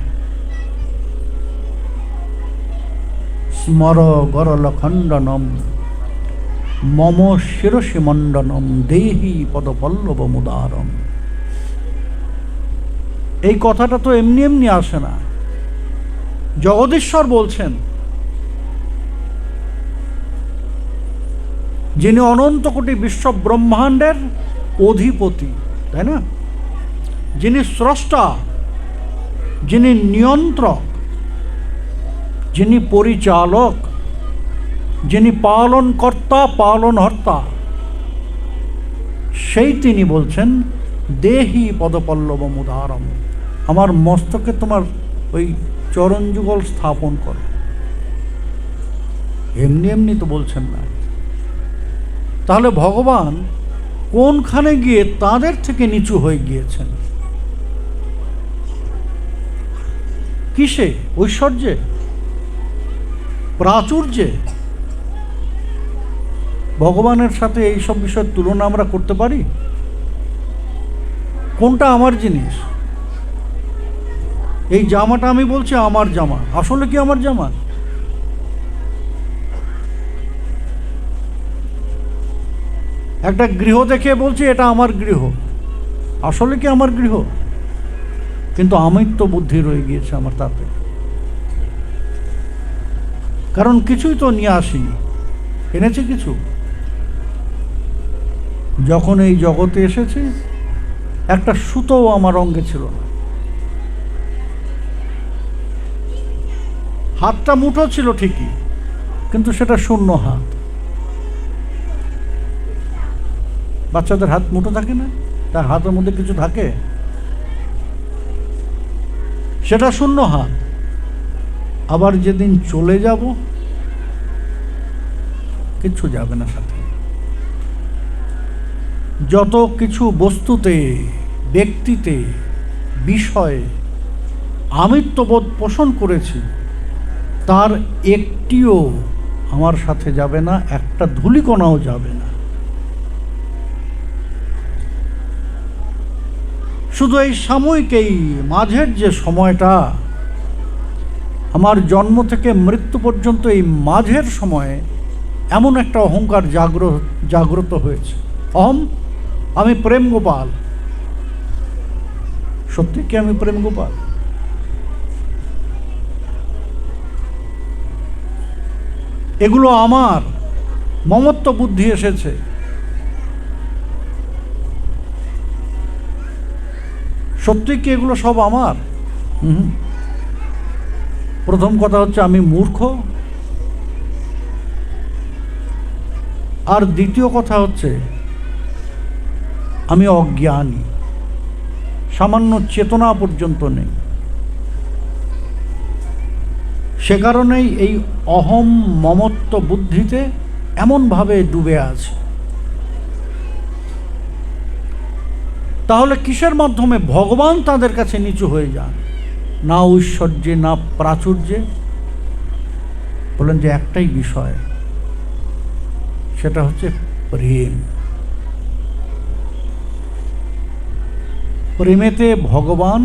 [SPEAKER 1] স্মর গরলখণ্ডনম মম শিরসি মণ্ডনম দেহি পদপল্লব মুদারম। এই কথাটা তো এমনি এমনি আসে না। জগদীশ্বর বলছেন, যিনি অনন্ত কোটি বিশ্ব ব্রহ্মাণ্ডের অধিপতি, তাই না? যিনি স্রষ্টা, যিনি নিয়ন্ত্রক, যিনি পরিচালক, যিনি পালনকর্তা পালনহর্তা, সেই তিনি বলছেন দেহি পদপল্লব মুদারম, আমার মস্তকে তোমার ওই চরণ যুগল স্থাপন করো। এমনি এমনি তো বলছেন না। তাহলে ভগবান কোনখানে গিয়ে তাদের থেকে নিচু হয়ে গিয়েছেন? কিসে? ঐশ্বর্যে, প্রাচুর্যে? ভগবানের সাথে এইসব বিষয়ের তুলনা আমরা করতে পারি? কোনটা আমার জিনিস? এই জামাটা আমি বলছি আমার জামা, আসলে কি আমার জামা? একটা গৃহ দেখে বলছি এটা আমার গৃহ, আসলে কি আমার গৃহ? কিন্তু আমিত্ব বুদ্ধি রয়ে গিয়েছে আমার তাতে, কারণ কিছুই তো নিয়ে আসিনি। এনেছে কিছু? যখন এই জগতে এসেছে একটা সুতোও আমার অঙ্গে ছিল না। হাতটা মুঠো ছিল ঠিকই, কিন্তু সেটা শূন্য হাত। বাচ্চাদের হাত মুঠো থাকে না? তার হাতের মধ্যে কিছু থাকে? সেটা শূন্য হাত। আবার যেদিন চলে যাব, কিচ্ছু যাবে না সাথে। যত কিছু বস্তুতে, ব্যক্তিতে, বিষয়ে আমিত্ববোধ পোষণ করেছি, তার একটিও আমার সাথে যাবে না, একটা ধূলিকণাও যাবে না। শুধু এই সাময়িক, এই মাঝের যে সময়টা, আমার জন্ম থেকে মৃত্যু পর্যন্ত এই মাঝের সময়ে এমন একটা অহংকার জাগ্রত হয়েছে। আমি প্রেম গোপাল। সত্যি কি আমি প্রেম গোপাল? এগুলো আমার মমত্ব বুদ্ধি এসেছে। সত্যি কি এগুলো সব আমার? প্রথম কথা হচ্ছে আমি মূর্খ, আর দ্বিতীয় কথা হচ্ছে আমি অজ্ঞানী, সামান্য চেতনা পর্যন্ত নেই। সে কারণেই এই অহম মমত্ব বুদ্ধিতে এমনভাবে ডুবে আছে। তাহলে কিসের মাধ্যমে ভগবান তাদের কাছে নিচু হয়ে যান? না ঐশ্বর্যে, না প্রাচুর্যে। বলেন যে একটাই বিষয়, সেটা হচ্ছে প্রেম। প্রেমেতে ভগবান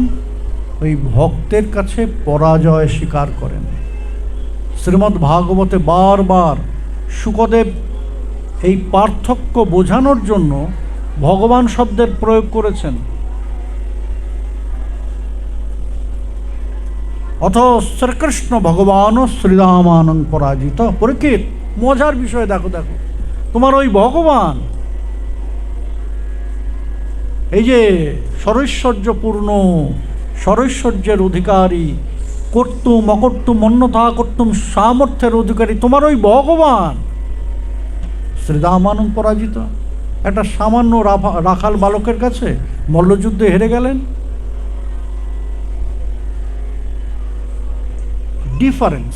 [SPEAKER 1] ওই ভক্তের কাছে পরাজয় স্বীকার করেন। শ্রীমদ্ ভাগবতে বারবার শুকদেব এই পার্থক্য বোঝানোর জন্য ভগবান শব্দের প্রয়োগ করেছেন। অথ শ্রীকৃষ্ণ ভগবান শ্রীরামানং পরাজিত। পরীক্ষিত, মজার বিষয় দেখো, তোমার ওই ভগবান, এই যে সরৈশ্বর্যপূর্ণ, সরৈশ্বর্যের অধিকারী, কর্তুম অকর্তুম অন্যথা কর্তুম সামর্থ্যের অধিকারী, তোমার ওই ভগবান শ্রীরামানং পরাজিত। একটা সামান্য রাখাল বালকের কাছে মল্লযুদ্ধে হেরে গেলেন। ডিফারেন্স।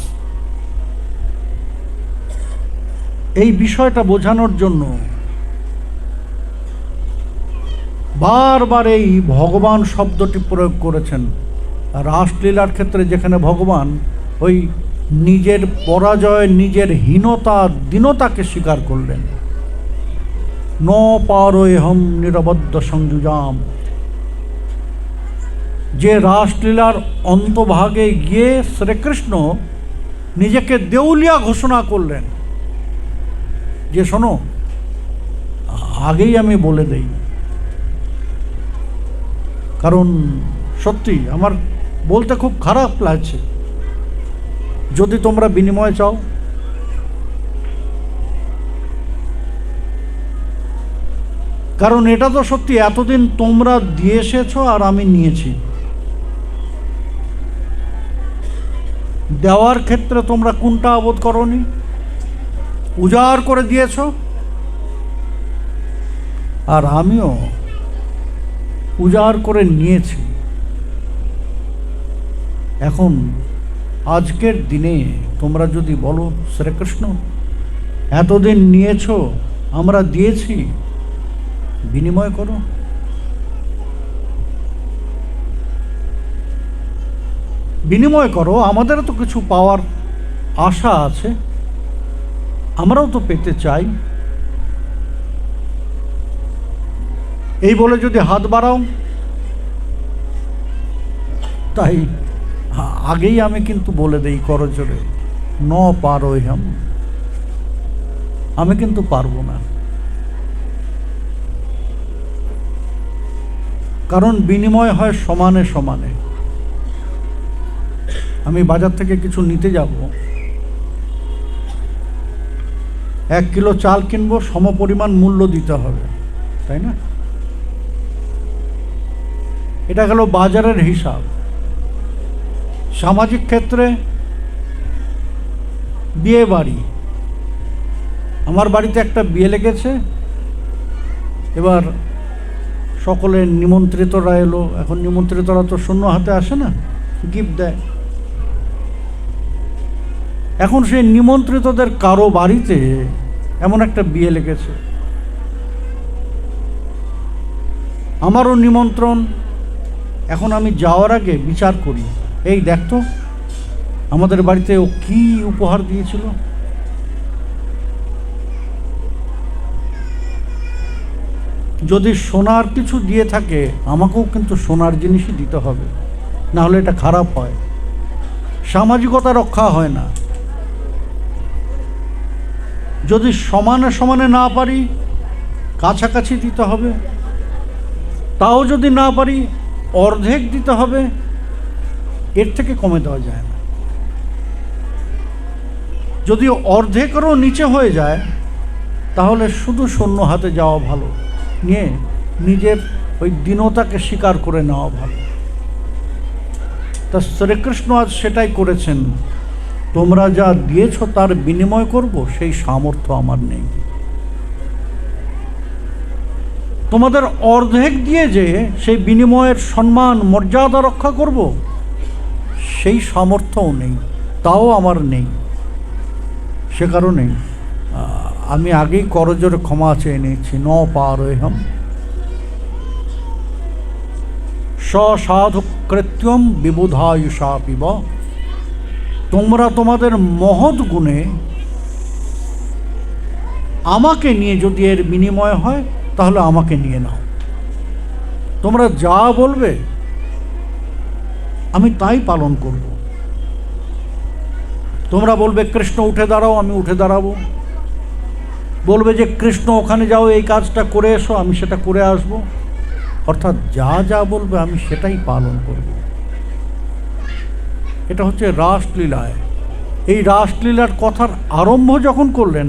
[SPEAKER 1] এই বিষয়টা বোঝানোর জন্য বারবার এই ভগবান শব্দটি প্রয়োগ করেছেন। রাসলীলার ক্ষেত্রে যেখানে ভগবান ওই নিজের পরাজয়, নিজের হীনতা, দীনতাকে স্বীকার করলেন। ন পারোহম নিরবদ্ধ সংযুজাম। যে রাসলীলার অন্তভাগে গিয়ে শ্রীকৃষ্ণ নিজেকে দেউলিয়া ঘোষণা করলেন যে শোনো, আগেই আমি বলে দেই, কারণ সত্যি আমার বলতে খুব খারাপ লাগছে, যদি তোমরা বিনিময় চাও, কারণ এটা তো সত্যি, এতদিন তোমরা দিয়ে এসেছ আর আমি নিয়েছি। দেওয়ার ক্ষেত্রে তোমরা কোনটা বোধ করনি? উজাড় করে দিয়েছ। আর আমিও উজাড় করে নিয়েছি। এখন আজকের দিনে তোমরা যদি বলো শ্রীকৃষ্ণ এতদিন নিয়েছ, আমরা দিয়েছি, বিনিময় করো। বিনিময় করো, আমাদেরও তো কিছু পাওয়ার আশা আছে, আমরাও তো পেতে চাই। এই বলে যদি হাত বাড়াও, তাই আগেই আমি কিন্তু বলে দেই করজোরে, ন পারোহম, আমি কিন্তু পারবো না। কারণ বিনিময় হয় সমানে সমানে। আমি বাজার থেকে কিছু নিতে যাব, 1 কিলো চাল কিনবো, সমপরিমাণ মূল্য দিতে হবে, তাই না? এটা গেল বাজারের হিসাব। সামাজিক ক্ষেত্রে বিয়ে বাড়ি, আমার বাড়িতে একটা বিয়ে লেগেছে, এবার সকলে নিমন্ত্রিতরা এলো। এখন নিমন্ত্রিতরা তো শূন্য হাতে আসে না, গিফট দেয়। এখন সেই নিমন্ত্রিতদের কারো বাড়িতে এমন একটা বিয়ে লেগেছে, আমারও নিমন্ত্রণ। এখন আমি যাওয়ার আগে বিচার করি, এই দেখতো আমাদের বাড়িতে ও কি উপহার দিয়েছিল। যদি সোনার কিছু দিয়ে থাকে, আমাকেও কিন্তু সোনার জিনিসই দিতে হবে, না হলে এটা খারাপ হয়, সামাজিকতা রক্ষা হয় না। যদি সমানে সমানে না পারি, কাছাকাছি দিতে হবে। তাও যদি না পারি, অর্ধেক দিতে হবে, এর থেকে কমে দেওয়া যায় না। যদি অর্ধেকেরও নিচে হয়ে যায়, তাহলে শুধু শূন্য হাতে যাওয়া ভালো, নিয়ে নিজের ওই দীনতাকে স্বীকার করে নেওয়া ভালো। তা শ্রীকৃষ্ণ আজ সেটাই করেছেন। তোমরা যা দিয়েছ তার বিনিময় করব, সেই সামর্থ্য আমার নেই। তোমাদের অর্ধেক দিয়ে যে সেই বিনিময়ের সম্মান মর্যাদা রক্ষা করব, সেই সামর্থ্যও নেই, তাও আমার নেই। সে কারণে আমি আগেই করজোরে ক্ষমা চেয়ে নিয়েছি। ন পারোহম সসাধু কৃত্যম বিবুধায়ুষা পিব। তোমরা তোমাদের মহৎ গুণে আমাকে নিয়ে যদি এর বিনিময় হয়, তাহলে আমাকে নিয়ে নাও। তোমরা যা বলবে আমি তাই পালন করব। তোমরা বলবে কৃষ্ণ উঠে দাঁড়াও, আমি উঠে দাঁড়াবো। বলবে যে কৃষ্ণ ওখানে যাও, এই কাজটা করে এসো, আমি সেটা করে আসব। অর্থাৎ যা যা বলবে আমি সেটাই পালন করব। এটা হচ্ছে রাসলীলায়। এই রাসলীলার কথার আরম্ভ যখন করলেন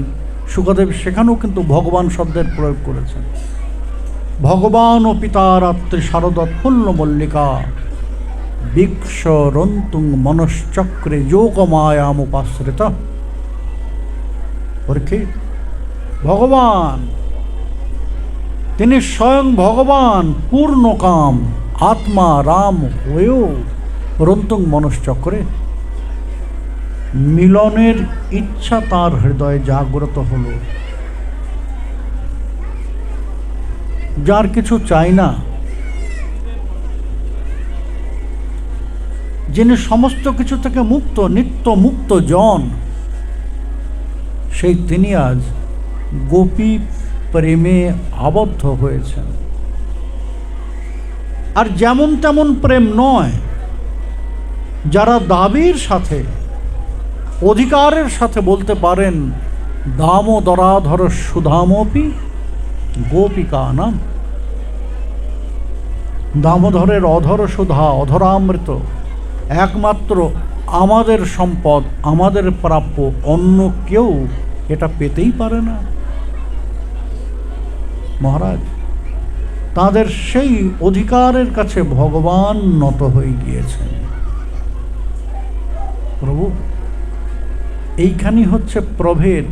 [SPEAKER 1] শুকদেব, সেখানেও কিন্তু ভগবান শব্দের প্রয়োগ করেছেন। ভগবান ও পিতারাত্রি শারদোৎফুল্ল মল্লিকা বিক্ষরন্তুং মনশ্চক্রে যোগমায়ামুপাশ্রিত। পরীক্ষিত, ভগবান তিনি স্বয়ং ভগবান পূর্ণকাম আত্মা রাম হয়েও রন্তুং মনশ্চক্রে মিলনের ইচ্ছা তার হৃদয়ে জাগ্রত হল। যার কিছু চাই না, যিনি সমস্ত কিছু থেকে মুক্ত, নিত্য মুক্ত জন, সেই তিনি আজ গোপী প্রেমে আবদ্ধ হয়েছেন। আর যেমন তেমন প্রেম নয়, যারা দাবির সাথে, অধিকারের সাথে বলতে পারেন দামোদরাধর সুধামপি গোপিকা নাম। দামোদরের অধর সুধা, অধরামৃত একমাত্র আমাদের সম্পদ, আমাদের প্রাপ্য, অন্য কেউ এটা পেতেই পারে না। মহারাজ, তাদের সেই অধিকারের কাছে ভগবান নত হয়ে গিয়েছেন। প্রভু, এইখানেই হচ্ছে প্রভেদ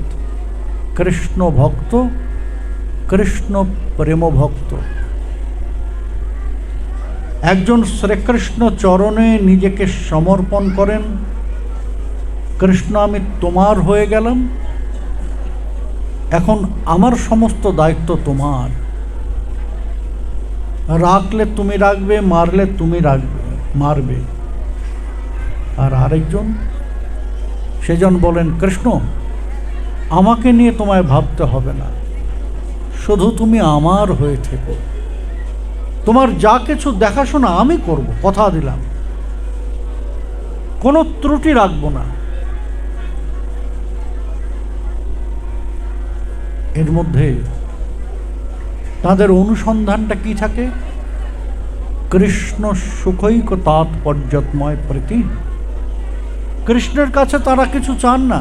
[SPEAKER 1] কৃষ্ণ ভক্ত, কৃষ্ণ প্রেম ভক্ত। একজন শ্রীকৃষ্ণ চরণে নিজেকে সমর্পণ করেন, কৃষ্ণ আমি তোমার হয়ে গেলাম, এখন আমার সমস্ত দায়িত্ব তোমার। রাখলে তুমি রাখবে, মারলে তুমি মারবে। আর আরেকজন, সেজন বলেন কৃষ্ণ আমাকে নিয়ে তোমায় ভাবতে হবে না, শুধু তুমি আমার হয়ে থেকো, তোমার যা কিছু দেখাশোনা আমি করব, কথা দিলাম, কোনো ত্রুটি রাখবো না। এর মধ্যে তাদের অনুসন্ধানটা কি থাকে? কৃষ্ণ সুখৈক তাৎপর্যময় প্রীতি। কৃষ্ণের কাছে তারা কিছু চান না।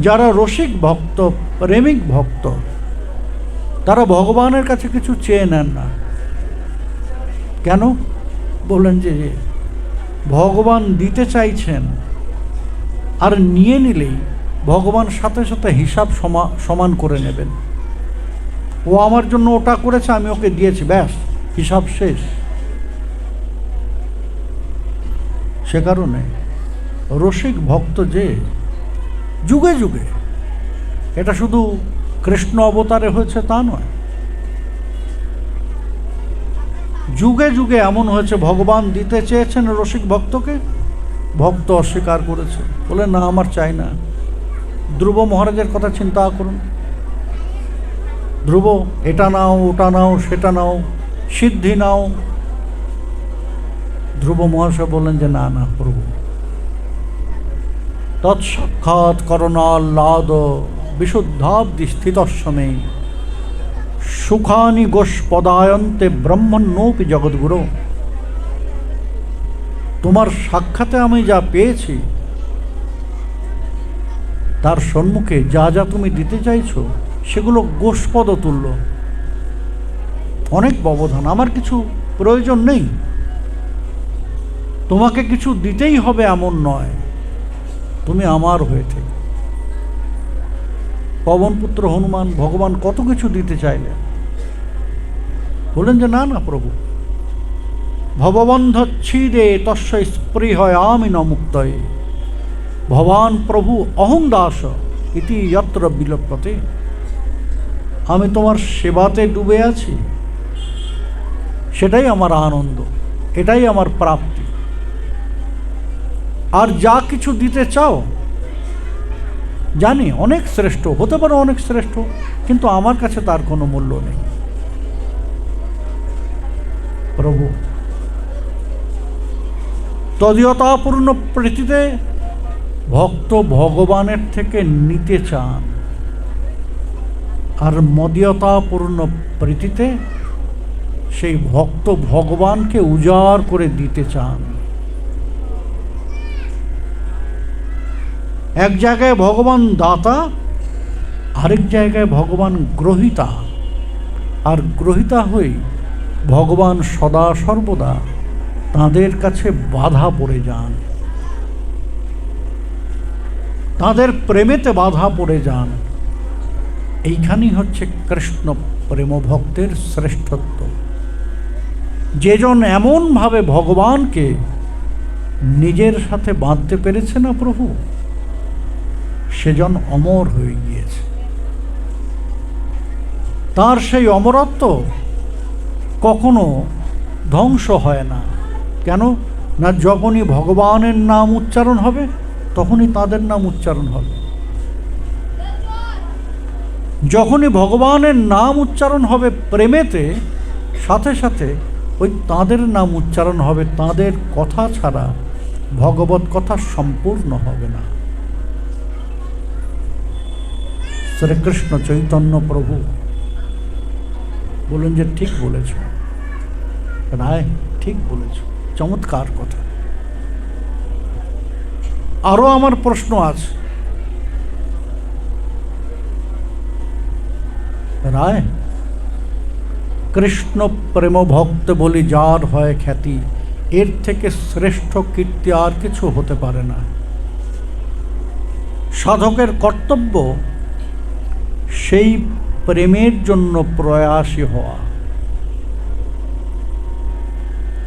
[SPEAKER 1] যারা রসিক ভক্ত, প্রেমিক ভক্ত, তারা ভগবানের কাছে কিছু চেয়ে নেন না। কেন? বলেন যে ভগবান দিতে চাইছেন, আর নিয়ে নিলেই ভগবান সাথে সাথে হিসাব সমান করে নেবেন। ও আমার জন্য ওটা করেছে, আমি ওকে দিয়েছি, ব্যাস হিসাব শেষ। সে কারণে রসিক ভক্ত যে যুগে যুগে, এটা শুধু কৃষ্ণ অবতারে হয়েছে তা নয়, যুগে যুগে এমন হয়েছে ভগবান দিতে চেয়েছেন রসিক ভক্তকে, ভক্ত অস্বীকার করেছে, বলে না আমার চাই না। ধ্রুব মহারাজের কথা চিন্তা করুন। ধ্রুব এটা নাও, ওটা নাও, সেটা নাও, সিদ্ধি নাও। ধ্রুব মহাশয় বললেন যে না না প্রভু, তৎসাক্ষাৎ করুণাহ্লাদ বিশুদ্ধাব্দি স্থিতস্মে সুখানি গোষ্পদায়ন্তে ব্রহ্মণ্যোপি জগদ্গুরু। তোমার সাক্ষাতে আমি যা পেয়েছি, তার সম্মুখে যা যা তুমি দিতে চাইছো সেগুলো গোষ্পদ তুল্য, অনেক ব্যবধান। আমার কিছু প্রয়োজন নেই, তোমাকে কিছু দিতেই হবে এমন নয়, তুমি আমার হয়ে থেকে। পবনপুত্র হনুমান ভগবান কত কিছু দিতে চাইলেন, বললেন যে না না প্রভু, ভববন্ধচ্ছিদে তস্য স্পৃহয়ামি ন মুক্তয়ে ভবান প্রভু অহং দাস ইতি যত্র বিলপ্যতে। আমি তোমার সেবাতে ডুবে আছি, সেটাই আমার আনন্দ, এটাই আমার প্রাপ্তি। আর যা কিছু দিতে চাও জানি অনেক শ্রেষ্ঠ, হতে পারে অনেক শ্রেষ্ঠ, কিন্তু আমার কাছে তার কোনো মূল্য নেই। প্রভু তদীয়তাপূর্ণ প্রীতিতে ভক্ত ভগবানের থেকে নিতে চান, আর মদীয়তাপূর্ণ প্রীতিতে সেই ভক্ত ভগবানকে উজাড় করে দিতে চান। এক জায়গায় ভগবান দাতা, আরেক জায়গায় ভগবান গ্রহীতা, আর গ্রহীতা হয়ে ভগবান সদা সর্বদা তাদের কাছে বাধা পড়ে যান, তাদের প্রেমেতে বাধা পড়ে যান। এইখানেই হচ্ছে কৃষ্ণ প্রেম ভক্তের শ্রেষ্ঠত্ব। যেজন এমনভাবে ভগবানকে নিজের সাথে বাঁধতে পেরেছে না প্রভু, সেজন অমর হয়ে গিয়েছে। তার সেই অমরত্ব কখনো ধ্বংস হয় না। কেন না, যখনই ভগবানের নাম উচ্চারণ হবে তখনই তাদের নাম উচ্চারণ হবে। যখনই ভগবানের নাম উচ্চারণ হবে প্রেমেতে, সাথে সাথে ওই তাদের নাম উচ্চারণ হবে। তাদের কথা ছাড়া ভগবত কথা সম্পূর্ণ হবে না। শ্রীকৃষ্ণ চৈতন্য প্রভু বলুন যে ঠিক বলেছ রায়, ঠিক বলেছ, চমৎকার কথা। আরো আমার প্রশ্ন আছে রায়। কৃষ্ণ প্রেম ভক্ত বলি যার হয় খ্যাতি, এর থেকে শ্রেষ্ঠ কীর্তি আর কিছু হতে পারে না। সাধকের কর্তব্য সেই প্রেমের জন্য প্রয়াসী হওয়া।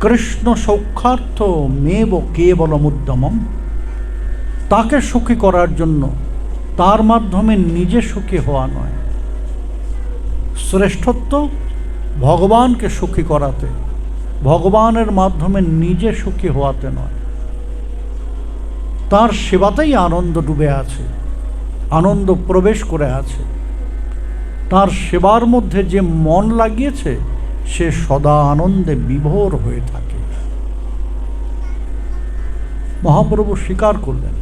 [SPEAKER 1] কৃষ্ণ সৌখ্যার্থ মেব কেবলমুদ্যমম, তাকে সুখী করার জন্য, তার মাধ্যমে নিজে সুখী হওয়া নয়। শ্রেষ্ঠত্ব ভগবানকে সুখী করাতে, ভগবানের মাধ্যমে নিজে সুখী হওয়াতে নয়। তার সেবাতেই আনন্দ ডুবে আছে, আনন্দ প্রবেশ করে আছে। তার সেবার মধ্যে যে মন লাগিয়েছে সে সদা আনন্দে বিভোর হয়ে থাকে। মহাপ্রভু স্বীকার করলেন,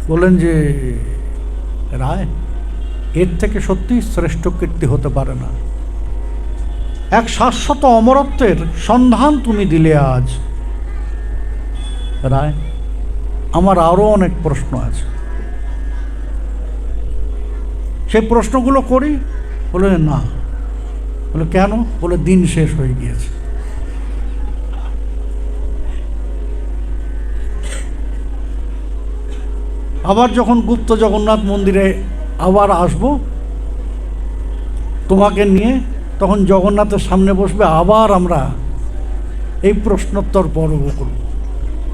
[SPEAKER 1] বললেন যে রায়, এর থেকে সত্যি শ্রেষ্ঠ কীর্তি হতে পারে না। এক শাশ্বত অমরত্বের সন্ধান তুমি দিলে আজ। রায়, আমার আরো অনেক প্রশ্ন আছে, সেই প্রশ্নগুলো করি। বলে না। বলে কেন? বলে দিন শেষ হয়ে গিয়েছে। আবার যখন গুপ্ত জগন্নাথ মন্দিরে আবার আসবো তোমাকে নিয়ে, তখন জগন্নাথের সামনে বসবে, আবার আমরা এই প্রশ্নোত্তর পর্ব করব।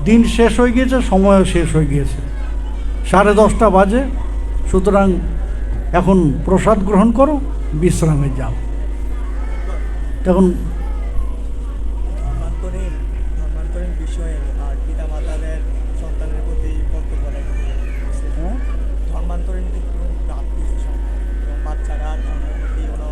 [SPEAKER 1] দিন শেষ হয়ে গিয়েছে, সময়ও শেষ হয়ে গিয়েছে, 10:30 বাজে। সুতরাং এখন প্রসাদ গ্রহণ করো, বিশ্রামে যাও। তখন
[SPEAKER 2] বিষয়ে আর পিতা মাতাদের সন্তানের প্রতি কর্তব্য ধর্মান্তরীণ বাচ্চারা ধর্মের প্রতি কোনো